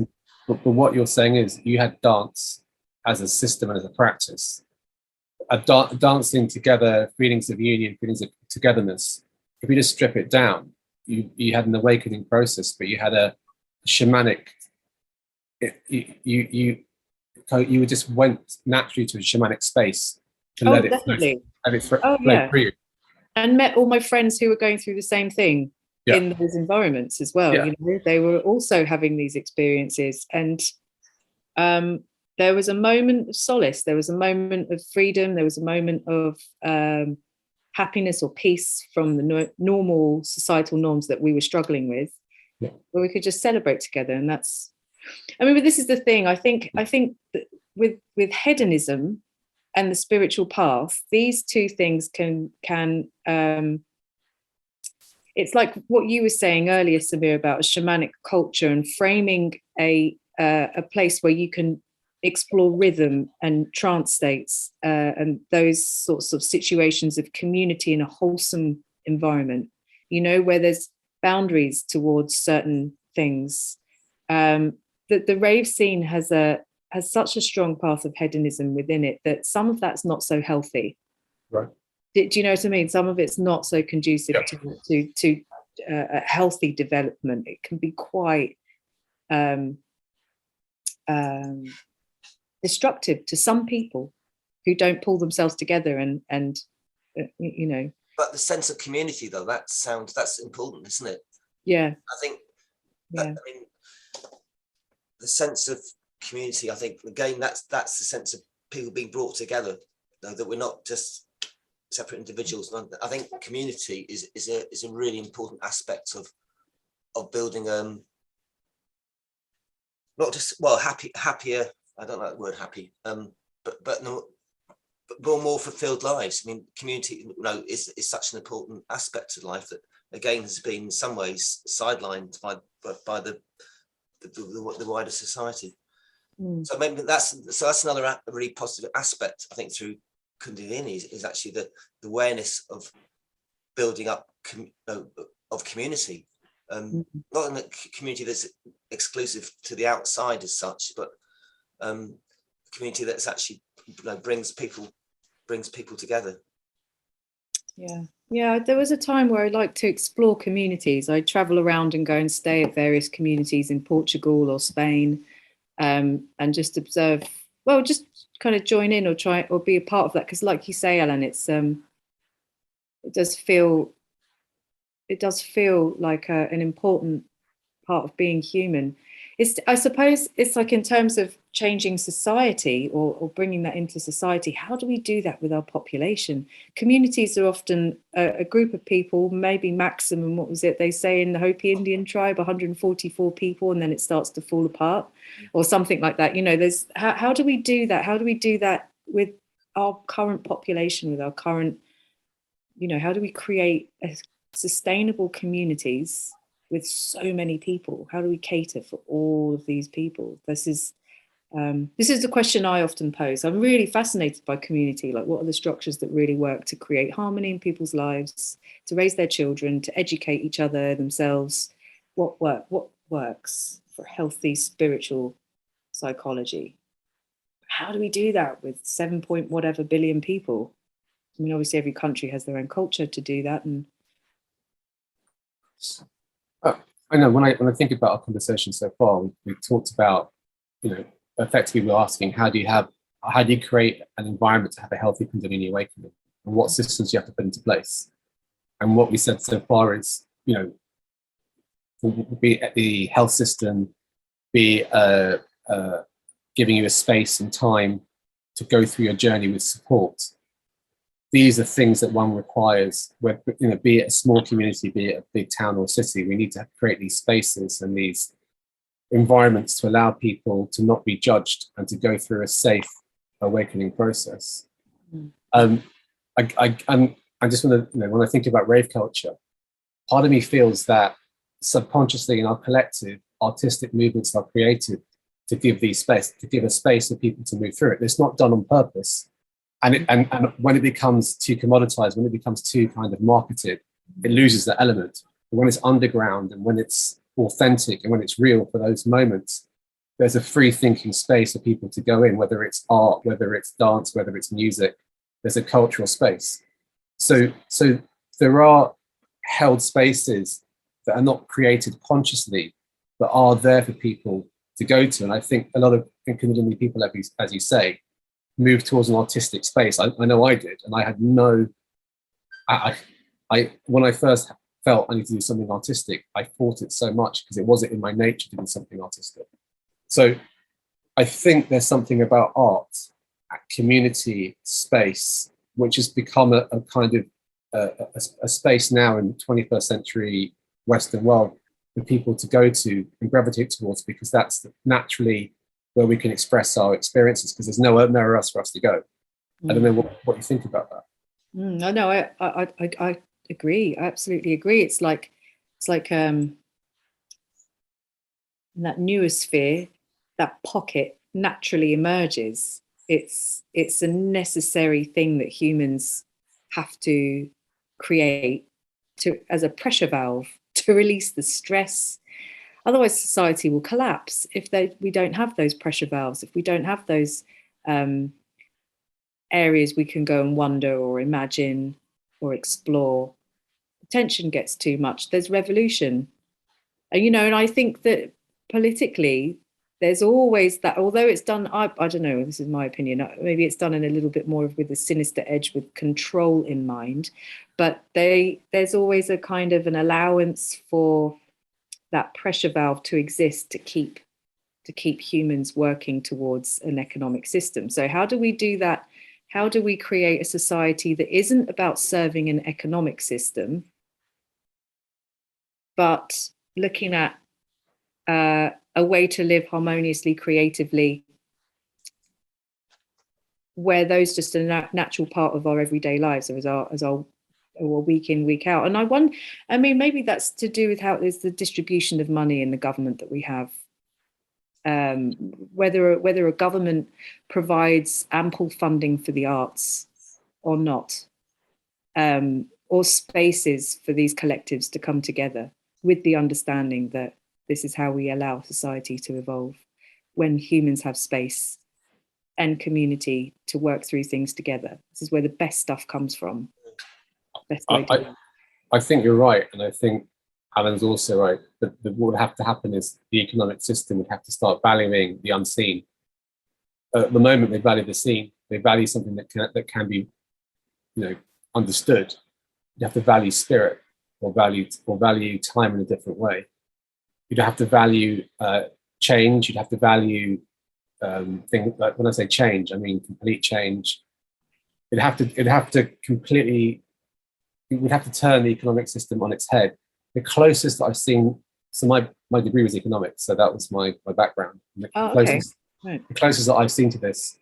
but what you're saying is you had dance as a system and as a practice, dancing together, feelings of union, feelings of togetherness. If you just strip it down, you had an awakening process, but you had a shamanic. You just went naturally to a shamanic space to let it flow through you. And met all my friends who were going through the same thing in those environments as well. They were also having these experiences, and there was a moment of solace, there was a moment of freedom, there was a moment of happiness or peace from the normal societal norms that we were struggling with, where we could just celebrate together. And that's, but this is the thing. I think that with hedonism and the spiritual path, these two things can it's like what you were saying earlier, Samir, about a shamanic culture and framing a place where you can explore rhythm and trance states and those sorts of situations of community in a wholesome environment, where there's boundaries towards certain things. That the rave scene has such a strong path of hedonism within it that some of that's not so healthy. Right. Do you know what I mean? Some of it's not so conducive to a healthy development. It can be quite destructive to some people who don't pull themselves together and. But the sense of community, though, that's important, isn't it? Yeah. I think. The sense of community, I think, again, that's the sense of people being brought together, that we're not just separate individuals. I think community is a really important aspect of building not just happier. I don't like the word happy, but more fulfilled lives. I mean, community, is such an important aspect of life that again has been in some ways sidelined by the wider society. So maybe that's another really positive aspect, I think, through Kundalini is actually the awareness of building up of community, not in a community that's exclusive to the outside as such, but community that's actually brings people together. Yeah, there was a time where I liked to explore communities. I travel around and go and stay at various communities in Portugal or Spain, and just observe, well, just kind of join in or try or be a part of that, because like you say, Alan, it's it does feel like an important part of being human. I suppose it's like, in terms of changing society or bringing that into society, how do we do that with our population? Communities are often a group of people, maybe maximum, what was it they say in the Hopi Indian tribe, 144 people, and then it starts to fall apart or something like that. There's how do we do that? How do we do that with our current population, with our current, how do we create sustainable communities with so many people? How do we cater for all of these people? This is the question I often pose. I'm really fascinated by community. Like, what are the structures that really work to create harmony in people's lives, to raise their children, to educate each other, themselves? What works for healthy spiritual psychology? How do we do that with 7 point whatever billion people? I mean, obviously every country has their own culture to do that. And I know when I think about our conversation so far, we've talked about, effectively we're asking, how do you create an environment to have a healthy Kundalini awakening, and what systems you have to put into place? And what we said so far is, be it the health system, be giving you a space and time to go through your journey with support. These are things that one requires, be it a small community, be it a big town or city. We need to create these spaces and these environments to allow people to not be judged and to go through a safe awakening process. I just want to, when I think about rave culture, part of me feels that subconsciously in our collective, artistic movements are created to give a space for people to move through it. It's not done on purpose. And when it becomes too commoditized, when it becomes too kind of marketed, it loses the element. But when it's underground and when it's authentic and when it's real for those moments, there's a free thinking space for people to go in, whether it's art, whether it's dance, whether it's music. There's a cultural space. So there are held spaces that are not created consciously, but are there for people to go to. And I think a lot of Kundalini people, as you say, move towards an artistic space. I know I did, and I had when I first felt I need to do something artistic, I fought it so much because it wasn't in my nature to do something artistic. So I think there's something about art, community, space, which has become a kind of a space now in the 21st century Western world for people to go to and gravitate towards, because that's naturally where we can express our experiences, because there's nowhere else for us to go. I don't know what you think about that. No, I agree. I absolutely agree. It's like in that noosphere, that pocket naturally emerges. It's a necessary thing that humans have to create as a pressure valve to release the stress. Otherwise, society will collapse if we don't have those pressure valves, if we don't have those areas we can go and wonder or imagine or explore. The tension gets too much. There's revolution. And I think that politically, there's always that, although it's done, I don't know, this is my opinion, maybe it's done in a little bit more with a sinister edge, with control in mind, but there's always a kind of an allowance for that pressure valve to exist to keep humans working towards an economic system. So how do we do that? How do we create a society that isn't about serving an economic system, but looking at a way to live harmoniously, creatively, where those just a natural part of our everyday lives, as our or week in, week out. And I mean, maybe that's to do with how there's the distribution of money in the government that we have. Whether a government provides ample funding for the arts or not, or spaces for these collectives to come together with the understanding that this is how we allow society to evolve, when humans have space and community to work through things together. This is where the best stuff comes from. Best way to I think you're right, and I think Alan's also right. But what would have to happen is the economic system would have to start valuing the unseen. At the moment, they value the seen. They value something that can be, understood. You have to value spirit, or value time in a different way. You'd have to value change. You'd have to value things like, when I say change, I mean complete change. It would have to turn the economic system on its head. The closest that I've seen, so my degree was economics, so that was my background. The closest that I've seen to this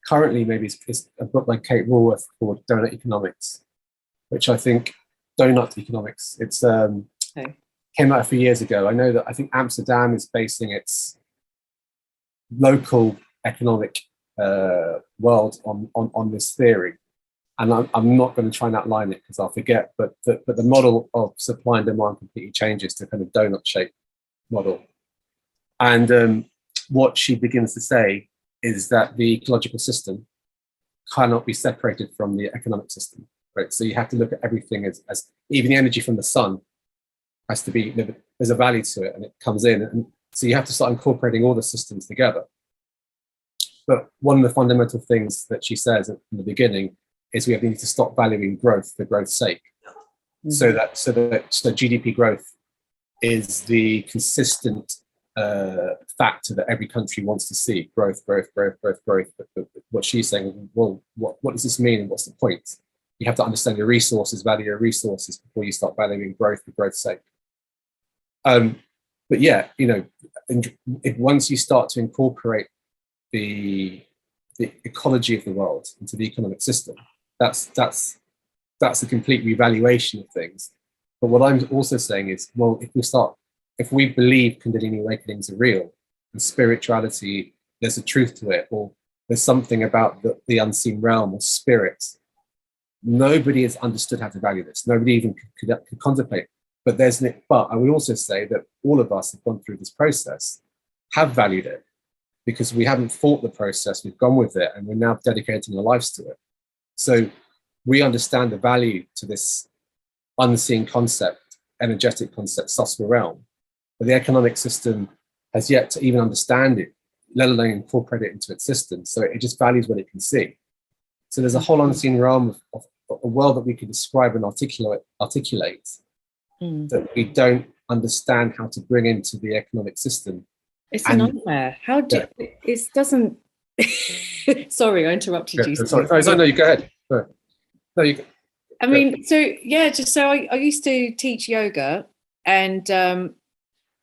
currently maybe is a book by Kate Raworth called Donut Economics, which I think, Donut Economics, it's came out a few years ago. I think Amsterdam is basing its local economic world on this theory. And I'm not going to try and outline it because I'll forget, but the model of supply and demand completely changes to kind of donut shape model. And what she begins to say is that the ecological system cannot be separated from the economic system, right? So you have to look at everything as even the energy from the sun has to be, there's a value to it, and it comes in. And so you have to start incorporating all the systems together. But one of the fundamental things that she says in the beginning is we need to stop valuing growth for growth's sake. Mm-hmm. So GDP growth is the consistent factor that every country wants to see. Growth. But what she's saying, well, what does this mean, and what's the point? You have to understand your resources, value your resources before you start valuing growth for growth's sake. But yeah, once you start to incorporate the ecology of the world into the economic system, that's a complete revaluation of things. But what I'm also saying is, well, if we believe Kundalini awakenings are real and spirituality, there's a truth to it, or there's something about the unseen realm or spirit, nobody has understood how to value this. Nobody even could contemplate. But I would also say that all of us have gone through this process, have valued it, because we haven't fought the process, we've gone with it, and we're now dedicating our lives to it. So we understand the value to this unseen concept, energetic concept, subtle realm. But the economic system has yet to even understand it, let alone incorporate it into its system. So it just values what it can see. So there's a whole unseen realm of a world that we can describe and articulate that we don't understand how to bring into the economic system. It's a nightmare. It doesn't. Sorry, I interrupted you. Sorry. No, you go ahead. No, you go. I mean, I used to teach yoga, and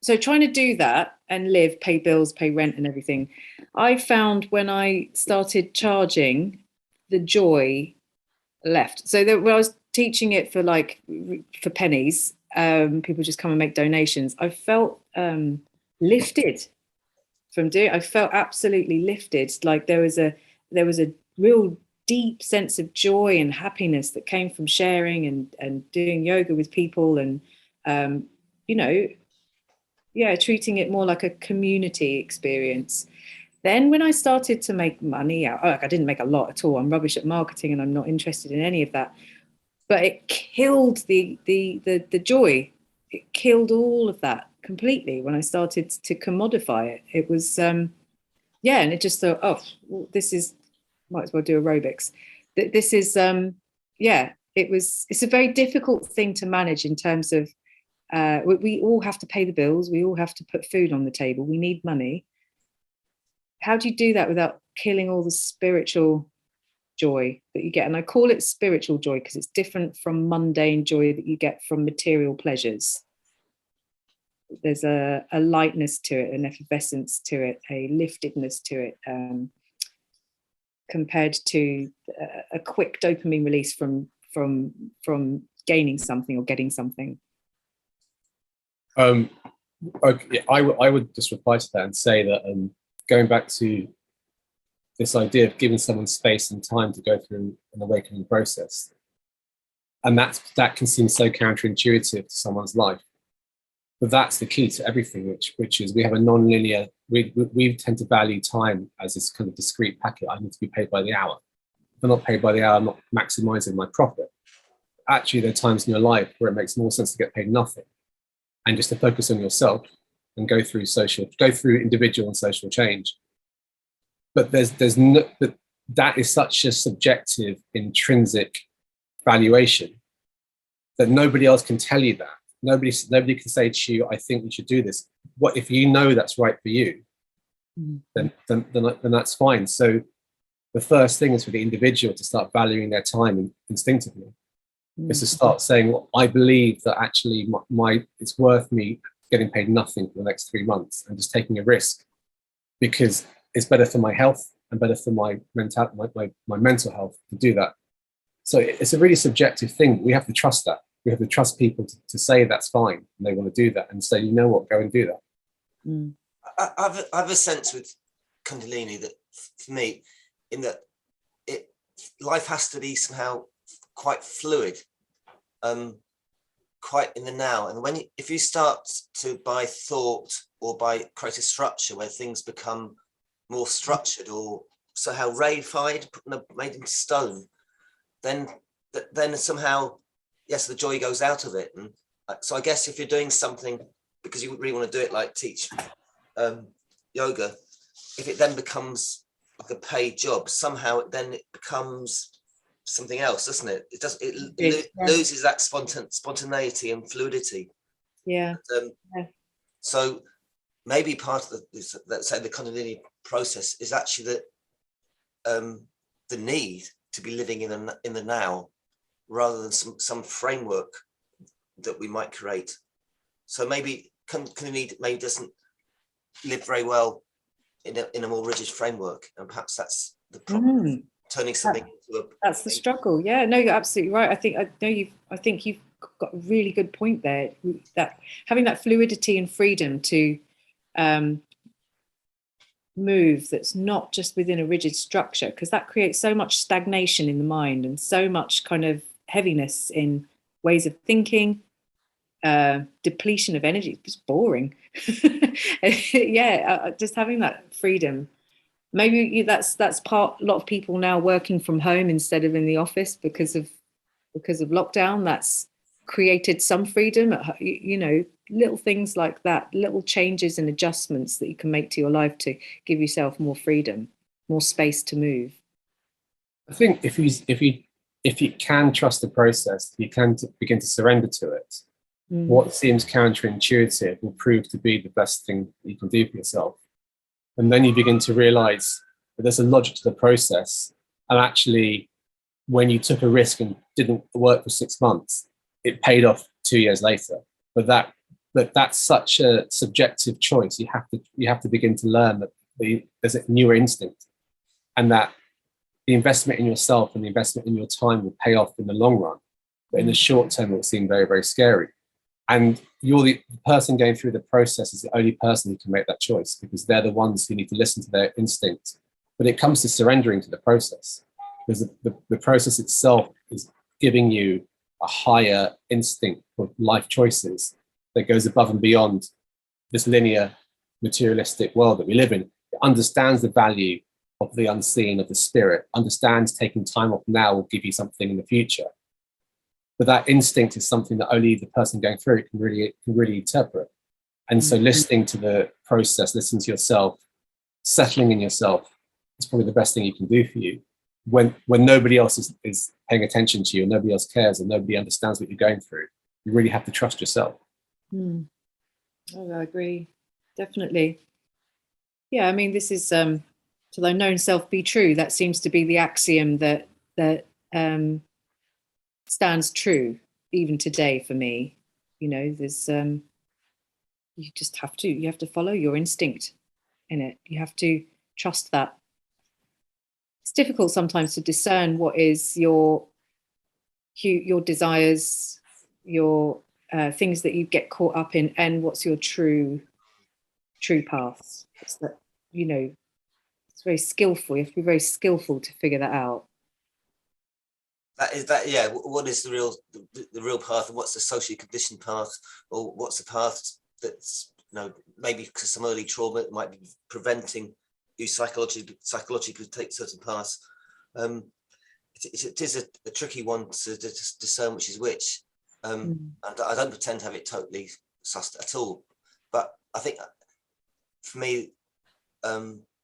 so trying to do that and live, pay bills, pay rent and everything, I found when I started charging, the joy left. So when I was teaching it for pennies, people just come and make donations. I felt lifted from doing. I felt absolutely lifted. Like there was a real deep sense of joy and happiness that came from sharing and doing yoga with people, and treating it more like a community experience. Then when I started to make money I didn't make a lot at all. I'm rubbish at marketing and I'm not interested in any of that. But it killed the joy. It killed all of that completely when I started to commodify it. It was, and it just thought, might as well do aerobics. This is, it's a very difficult thing to manage in terms of, we all have to pay the bills. We all have to put food on the table. We need money. How do you do that without killing all the spiritual joy that you get? And I call it spiritual joy because it's different from mundane joy that you get from material pleasures. There's a lightness to it, an effervescence to it, a liftedness to it, compared to a quick dopamine release from from gaining something or getting something? Okay, I would just reply to that and say that going back to this idea of giving someone space and time to go through an awakening process, and that can seem so counterintuitive to someone's life, but that's the key to everything, which is we have a non-linear. We tend to value time as this kind of discrete packet. I need to be paid by the hour. If I'm not paid by the hour, I'm not maximizing my profit. Actually, there are times in your life where it makes more sense to get paid nothing and just to focus on yourself and go through individual and social change. But but that is such a subjective, intrinsic valuation that nobody else can tell you that. Nobody can say to you, I think you should do this. What if you know that's right for you? Then that's fine. So the first thing is for the individual to start valuing their time instinctively. Is to start saying, well, I believe that actually it's worth me getting paid nothing for the next 3 months and just taking a risk because it's better for my health and better for my mental health to do that. So it's a really subjective thing. We have to trust that. We have to trust people to say that's fine and they want to do that and say, you know what, go and do that. I have a sense with Kundalini that for me, in that life has to be somehow quite fluid, quite in the now. And if you start to, by thought or by create a structure where things become more structured or somehow reified, made into stone, then somehow, yes, the joy goes out of it. And so I guess if you're doing something because you really want to do it, like teach yoga, if it then becomes like a paid job, somehow it becomes something else, doesn't it? It loses that spontaneity and fluidity. Yeah. So maybe part of let's say the Kundalini process is actually that the need to be living in the now, rather than some framework that we might create. So maybe Kundalini doesn't live very well in a more rigid framework, and perhaps that's the problem. Turning something into that's the struggle. Yeah, no, you're absolutely right. I think you've got a really good point there, that having that fluidity and freedom to move that's not just within a rigid structure, because that creates so much stagnation in the mind and so much kind of heaviness in ways of thinking, depletion of energy. It's boring. Just having that freedom. Maybe that's part. A lot of people now working from home instead of in the office because of lockdown. That's created some freedom. Little things like that, little changes and adjustments that you can make to your life to give yourself more freedom, more space to move. I think if you can trust the process, you can begin to surrender to it. What seems counterintuitive will prove to be the best thing you can do for yourself. And then you begin to realize that there's a logic to the process. And actually, when you took a risk and didn't work for 6 months, it paid off 2 years later. But that's such a subjective choice. You have to begin to learn that there's a newer instinct, and that the investment in yourself and the investment in your time will pay off in the long run. But in the short term, it will seem very, very scary. And you're the person going through the process is the only person who can make that choice, because they're the ones who need to listen to their instinct. But it comes to surrendering to the process, because the process itself is giving you a higher instinct for life choices that goes above and beyond this linear materialistic world that we live in. It understands the value of the unseen, of the spirit, understands taking time off now will give you something in the future. But that instinct is something that only the person going through it can really interpret. And so listening to the process, listening to yourself, settling in yourself is probably the best thing you can do for you. When nobody else is paying attention to you and nobody else cares and nobody understands what you're going through, you really have to trust yourself. Oh, I agree. Definitely. Yeah, I mean, this is to thy known self be true. That seems to be the axiom that stands true even today for me. There's you have to follow your instinct in it. You have to trust that. It's difficult sometimes to discern what is your your desires, your things that you get caught up in, and what's your true paths. It's that, you know, it's very skillful. You have to be very skillful to figure that out. Yeah. What is the real path, and what's the socially conditioned path, or what's the path that's, you know, maybe because some early trauma it might be preventing you psychologically to take certain paths. It is a tricky one to discern which is which. And I don't pretend to have it totally sussed at all, but I think for me,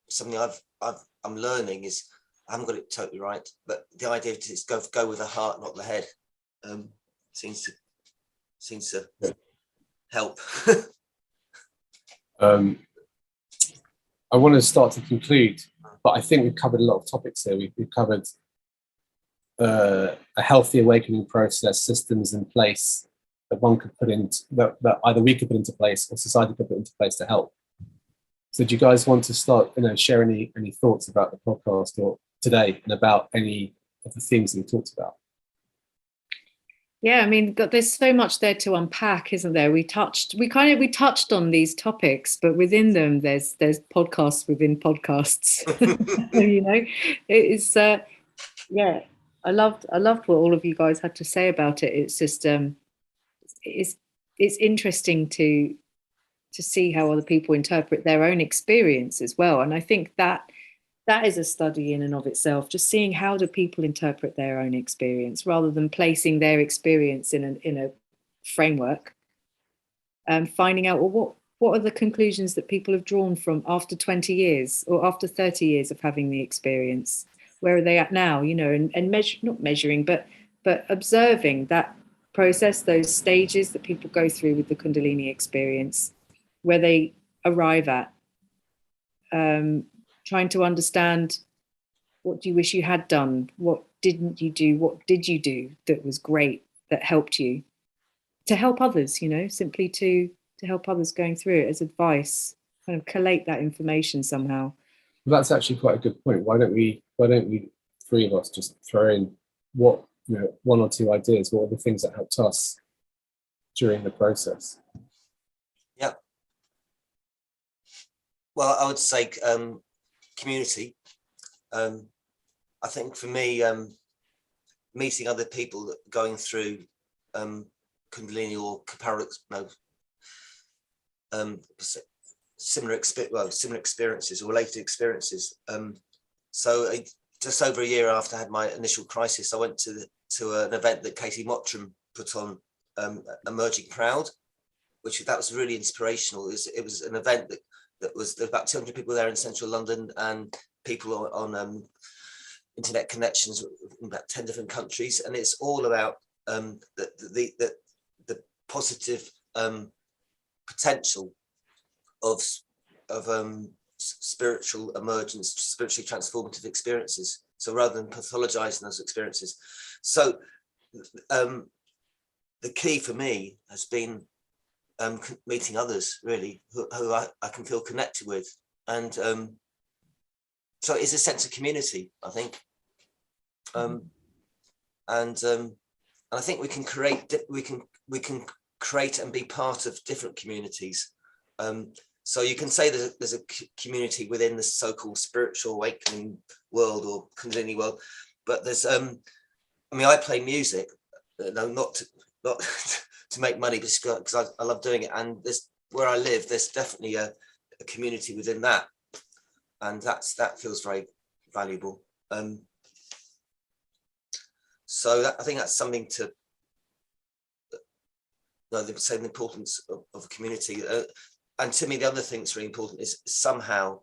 something I'm learning is I haven't got it totally right, but the idea is go with the heart, not the head. Seems to help. I want to start to conclude, but I think we've covered a lot of topics here. We've covered a healthy awakening process, systems in place that one could put into that either we could put into place or society could put into place to help. So do you guys want to start, share any thoughts about the podcast or today and about any of the themes that we talked about? Yeah, I mean, there's so much there to unpack, isn't there? We touched on these topics, but within them, there's podcasts within podcasts. You know, it is. Yeah, I loved what all of you guys had to say about it. It's just, it's interesting to see how other people interpret their own experience as well, and I think that is a study in and of itself, just seeing how do people interpret their own experience rather than placing their experience in a framework, finding out, well, what are the conclusions that people have drawn from after 20 years or after 30 years of having the experience? Where are they at now, and not measuring, but observing that process, those stages that people go through with the Kundalini experience, where they arrive at, trying to understand, what do you wish you had done? What didn't you do? What did you do that was great, that helped you to help others, simply to help others going through it as advice, kind of collate that information somehow. Well, that's actually quite a good point. Why don't we three of us just throw in what, one or two ideas, what are the things that helped us during the process? Yeah. Well, I would say community. I think for me, meeting other people that are going through Kundalini or similar experiences or related experiences. So just over a year after I had my initial crisis, I went to an event that Katie Mottram put on, Emerging Proud, that was really inspirational. It was an event there was about 200 people there in central London, and people on internet connections in about 10 different countries, and it's all about the positive potential of spiritual emergence, spiritually transformative experiences. So rather than pathologizing those experiences, so the key for me has been meeting others really who I can feel connected with, and so it is a sense of community, I think, and I think we can create and be part of different communities. So you can say there's a community within the so-called spiritual awakening world or Kundalini world, but there's I play music, not to make money, because I love doing it, and where I live, there's definitely a community within that, and that feels very valuable. So I think that's something to say, the importance of a community. And to me, the other thing that's really important is somehow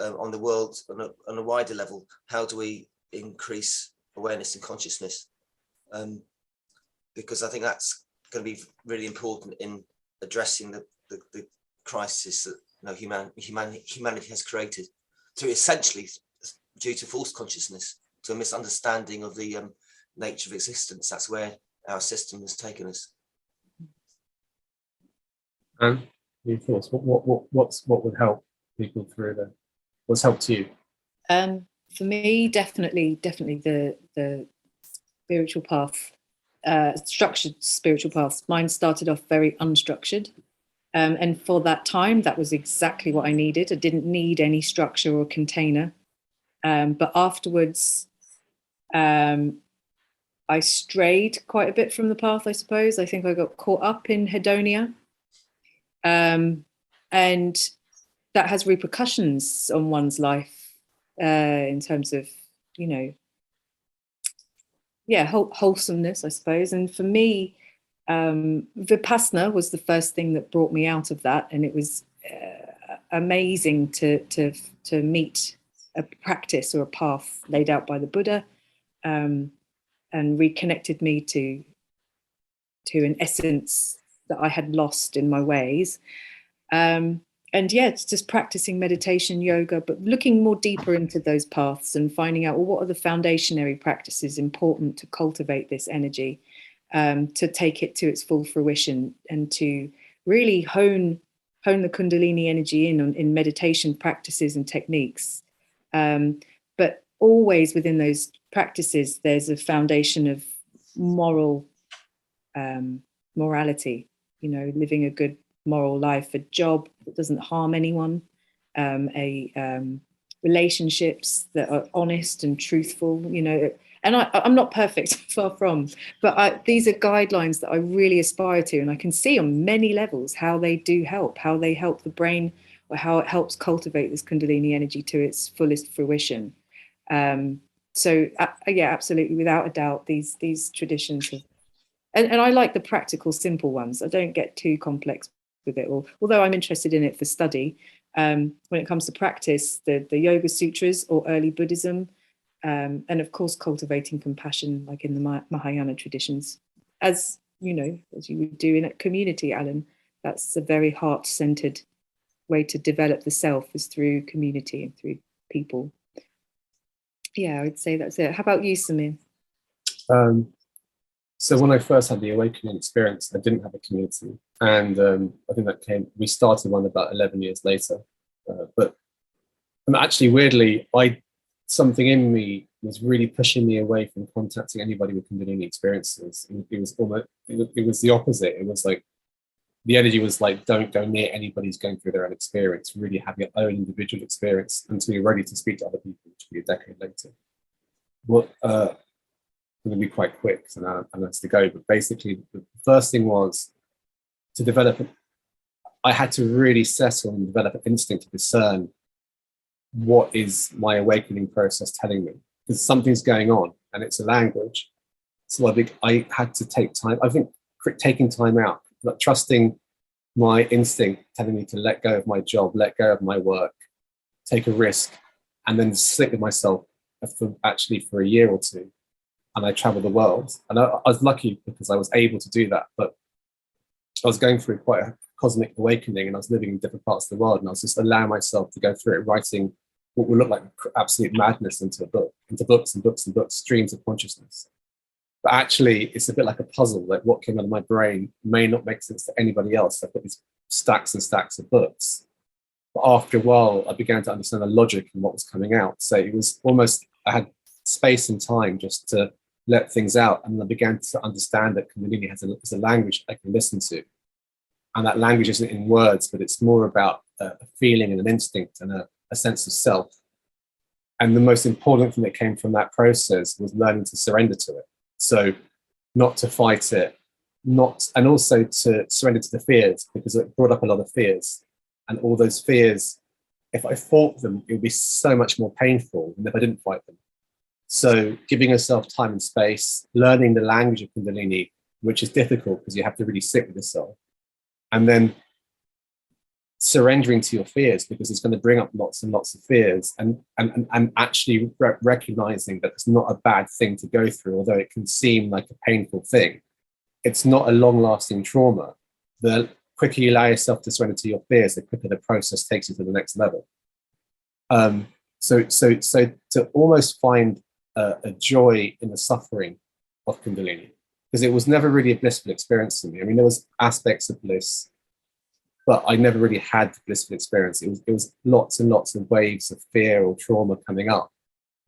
on the world, on a wider level, how do we increase awareness and consciousness? Because I think that's going to be really important in addressing the crisis that humanity has created, essentially due to false consciousness, to a misunderstanding of the nature of existence. That's where our system has taken us. And your thoughts? What would help people through that? What's helped you? For me, definitely the spiritual path structured spiritual paths. Mine started off very unstructured. And for that time, that was exactly what I needed. I didn't need any structure or container. But afterwards, I strayed quite a bit from the path, I suppose. I think I got caught up in hedonia. And that has repercussions on one's life in terms of, wholesomeness, I suppose. And for me, Vipassana was the first thing that brought me out of that. And it was amazing to meet a practice or a path laid out by the Buddha, and reconnected me to an essence that I had lost in my ways. It's just practicing meditation, yoga, but looking more deeper into those paths and finding out, well, what are the foundationary practices important to cultivate this energy, to take it to its full fruition, and to really hone the Kundalini energy in meditation practices and techniques. But always within those practices, there's a foundation of morality, living a good moral life, a job that doesn't harm anyone, relationships that are honest and truthful, and I'm not perfect, far from, but these are guidelines that I really aspire to, and I can see on many levels how they do help, how they help the brain, or how it helps cultivate this Kundalini energy to its fullest fruition. Absolutely, without a doubt, these traditions have, and I like the practical, simple ones. I don't get too complex with it all, although I'm interested in it for study. When it comes to practice, the Yoga Sutras or early Buddhism, and of course cultivating compassion, like in the Mahayana traditions, as you would do in a community, Alan. That's a very heart-centered way to develop the self, is through community and through people. Yeah, I would say that's it. How about you, Samir? So when I first had the awakening experience, I didn't have a community, and I think we started one about 11 years later. But actually, weirdly, something in me was really pushing me away from contacting anybody with Kundalini experiences. It was the opposite. It was like the energy was like, don't go near anybody who's going through their own experience. Really have your own individual experience until you're ready to speak to other people, which will be a decade later. I'm going to be quite quick, so now I have to go. But basically, the first thing was to develop. I had to really settle and develop an instinct to discern what is my awakening process telling me, because something's going on and it's a language. So I had to take time. I think taking time out, like trusting my instinct telling me to let go of my job, let go of my work, take a risk, and then sit with myself for a year or two. And I traveled the world, and I was lucky because I was able to do that. But I was going through quite a cosmic awakening, and I was living in different parts of the world, and I was just allowing myself to go through it, writing what would look like absolute madness into books and books and books, streams of consciousness. But actually, it's a bit like a puzzle. Like what came out of my brain may not make sense to anybody else. I've got these stacks and stacks of books. But after a while, I began to understand the logic in what was coming out. So it was almost, I had space and time just to let things out. And I began to understand that Kundalini has a language I can listen to. And that language isn't in words, but it's more about a feeling and an instinct and a sense of self. And the most important thing that came from that process was learning to surrender to it. So not to fight it, and also to surrender to the fears, because it brought up a lot of fears. And all those fears, if I fought them, it would be so much more painful than if I didn't fight them. So giving yourself time and space, learning the language of Kundalini, which is difficult because you have to really sit with yourself, and then surrendering to your fears, because it's going to bring up lots and lots of fears, and actually recognizing that it's not a bad thing to go through, although it can seem like a painful thing. It's not a long-lasting trauma. The quicker you allow yourself to surrender to your fears, the quicker the process takes you to the next level. So to almost find a joy in the suffering of Kundalini, because it was never really a blissful experience for me. I mean, there was aspects of bliss, but I never really had the blissful experience. It was lots and lots of waves of fear or trauma coming up,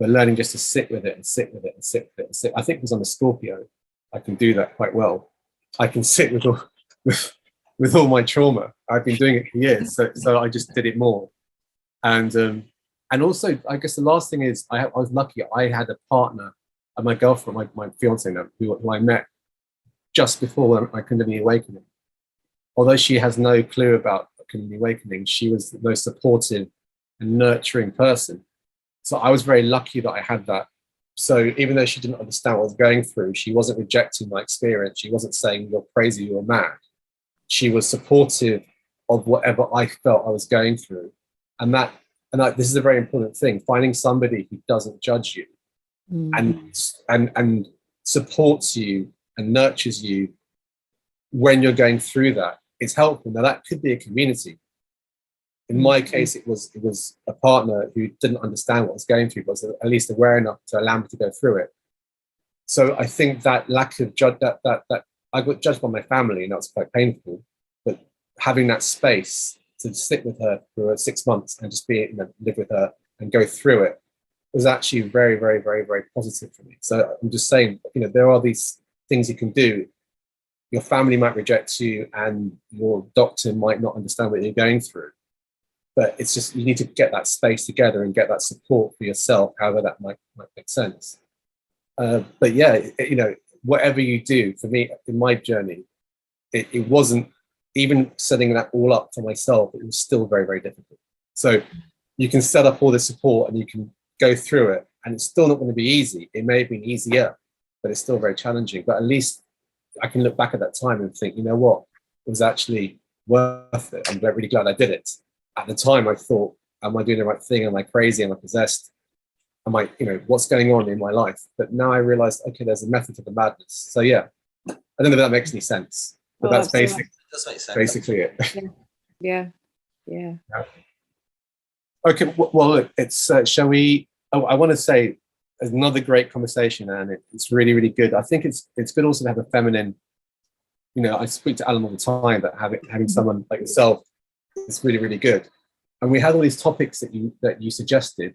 but learning just to sit with it and sit with it and sit with it and sit. I think it was on the Scorpio. I can do that quite well. I can sit with all, with all my trauma. I've been doing it for years, so I just did it more. And also, I guess the last thing is I was lucky. I had a partner, my girlfriend, my fiance now, who I met just before my Kundalini awakening. Although she has no clue about Kundalini awakening, she was the most supportive and nurturing person. So I was very lucky that I had that. So even though she didn't understand what I was going through, she wasn't rejecting my experience. She wasn't saying you're crazy, you're mad. She was supportive of whatever I felt I was going through. And this is a very important thing, finding somebody who doesn't judge you and supports you and nurtures you when you're going through that. It's helpful. Now that could be a community. In my case, it was a partner who didn't understand what I was going through, but was at least aware enough to allow me to go through it. So I think that lack of that I got judged by my family, and that was quite painful. But having that space to sit with her for 6 months and just live with her and go through it was actually very, very, very, very positive for me. So I'm just saying, there are these things you can do. Your family might reject you, and your doctor might not understand what you're going through. But it's just, you need to get that space together and get that support for yourself, however that might make sense. But yeah, whatever you do, for me, in my journey, it wasn't, even setting that all up for myself, it was still very, very difficult. So you can set up all the support and you can go through it, and it's still not going to be easy. It may have been easier, but it's still very challenging. But at least I can look back at that time and think, you know what, it was actually worth it. I'm really glad I did it. At the time, I thought, am I doing the right thing? Am I crazy? Am I possessed? Am I, what's going on in my life? But now I realized, okay, there's a method to the madness. So yeah, I don't know if that makes any sense, but that's basically it. Yeah. Okay, well, look, it's, shall we, I want to say, there's another great conversation, and it's really, really good. I think it's good also to have a feminine, I speak to Alan all the time, that having someone like yourself, it's really, really good. And we had all these topics that you suggested.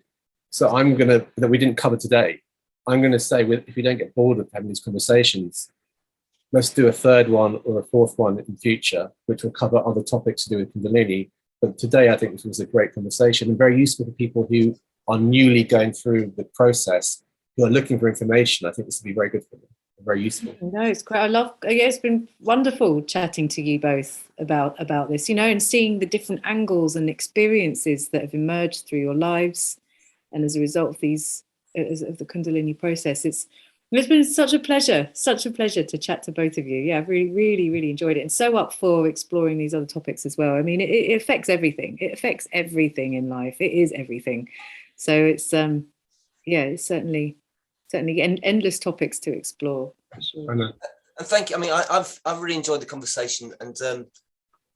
So that we didn't cover today. I'm gonna say, if you don't get bored of having these conversations, let's do a third one or a fourth one in future, which will cover other topics to do with Kundalini. But today, I think this was a great conversation and very useful for people who are newly going through the process, who are looking for information. I think this will be very good for them. Very useful. No, it's great. It's been wonderful chatting to you both about this, and seeing the different angles and experiences that have emerged through your lives, and as a result of the Kundalini process. It's been such a pleasure to chat to both of you. Yeah, I've really, really, really enjoyed it, and so up for exploring these other topics as well. I mean, it affects everything. It affects everything in life. It is everything. So it's it's certainly endless topics to explore. For sure. I know. And thank you. I mean, I've really enjoyed the conversation, and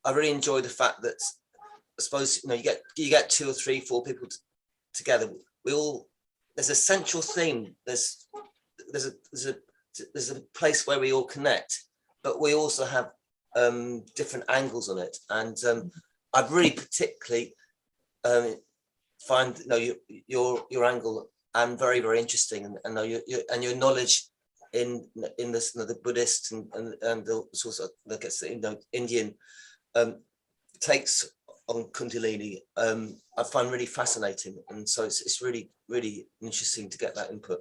I really enjoy the fact that, I suppose, you get 2 or 3, 4 people together. There's a central theme. There's a place where we all connect, but we also have different angles on it. And I've really particularly find your angle and very, very interesting, and your knowledge in this, the Buddhist and also Indian takes on Kundalini. I find really fascinating, and so it's really, really interesting to get that input.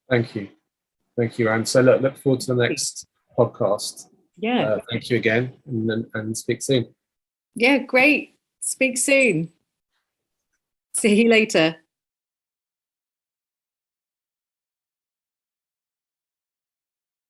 Thank you, Anne. So look forward to the next podcast. Yeah. Thank you again, and speak soon. Yeah, great. Speak soon. See you later.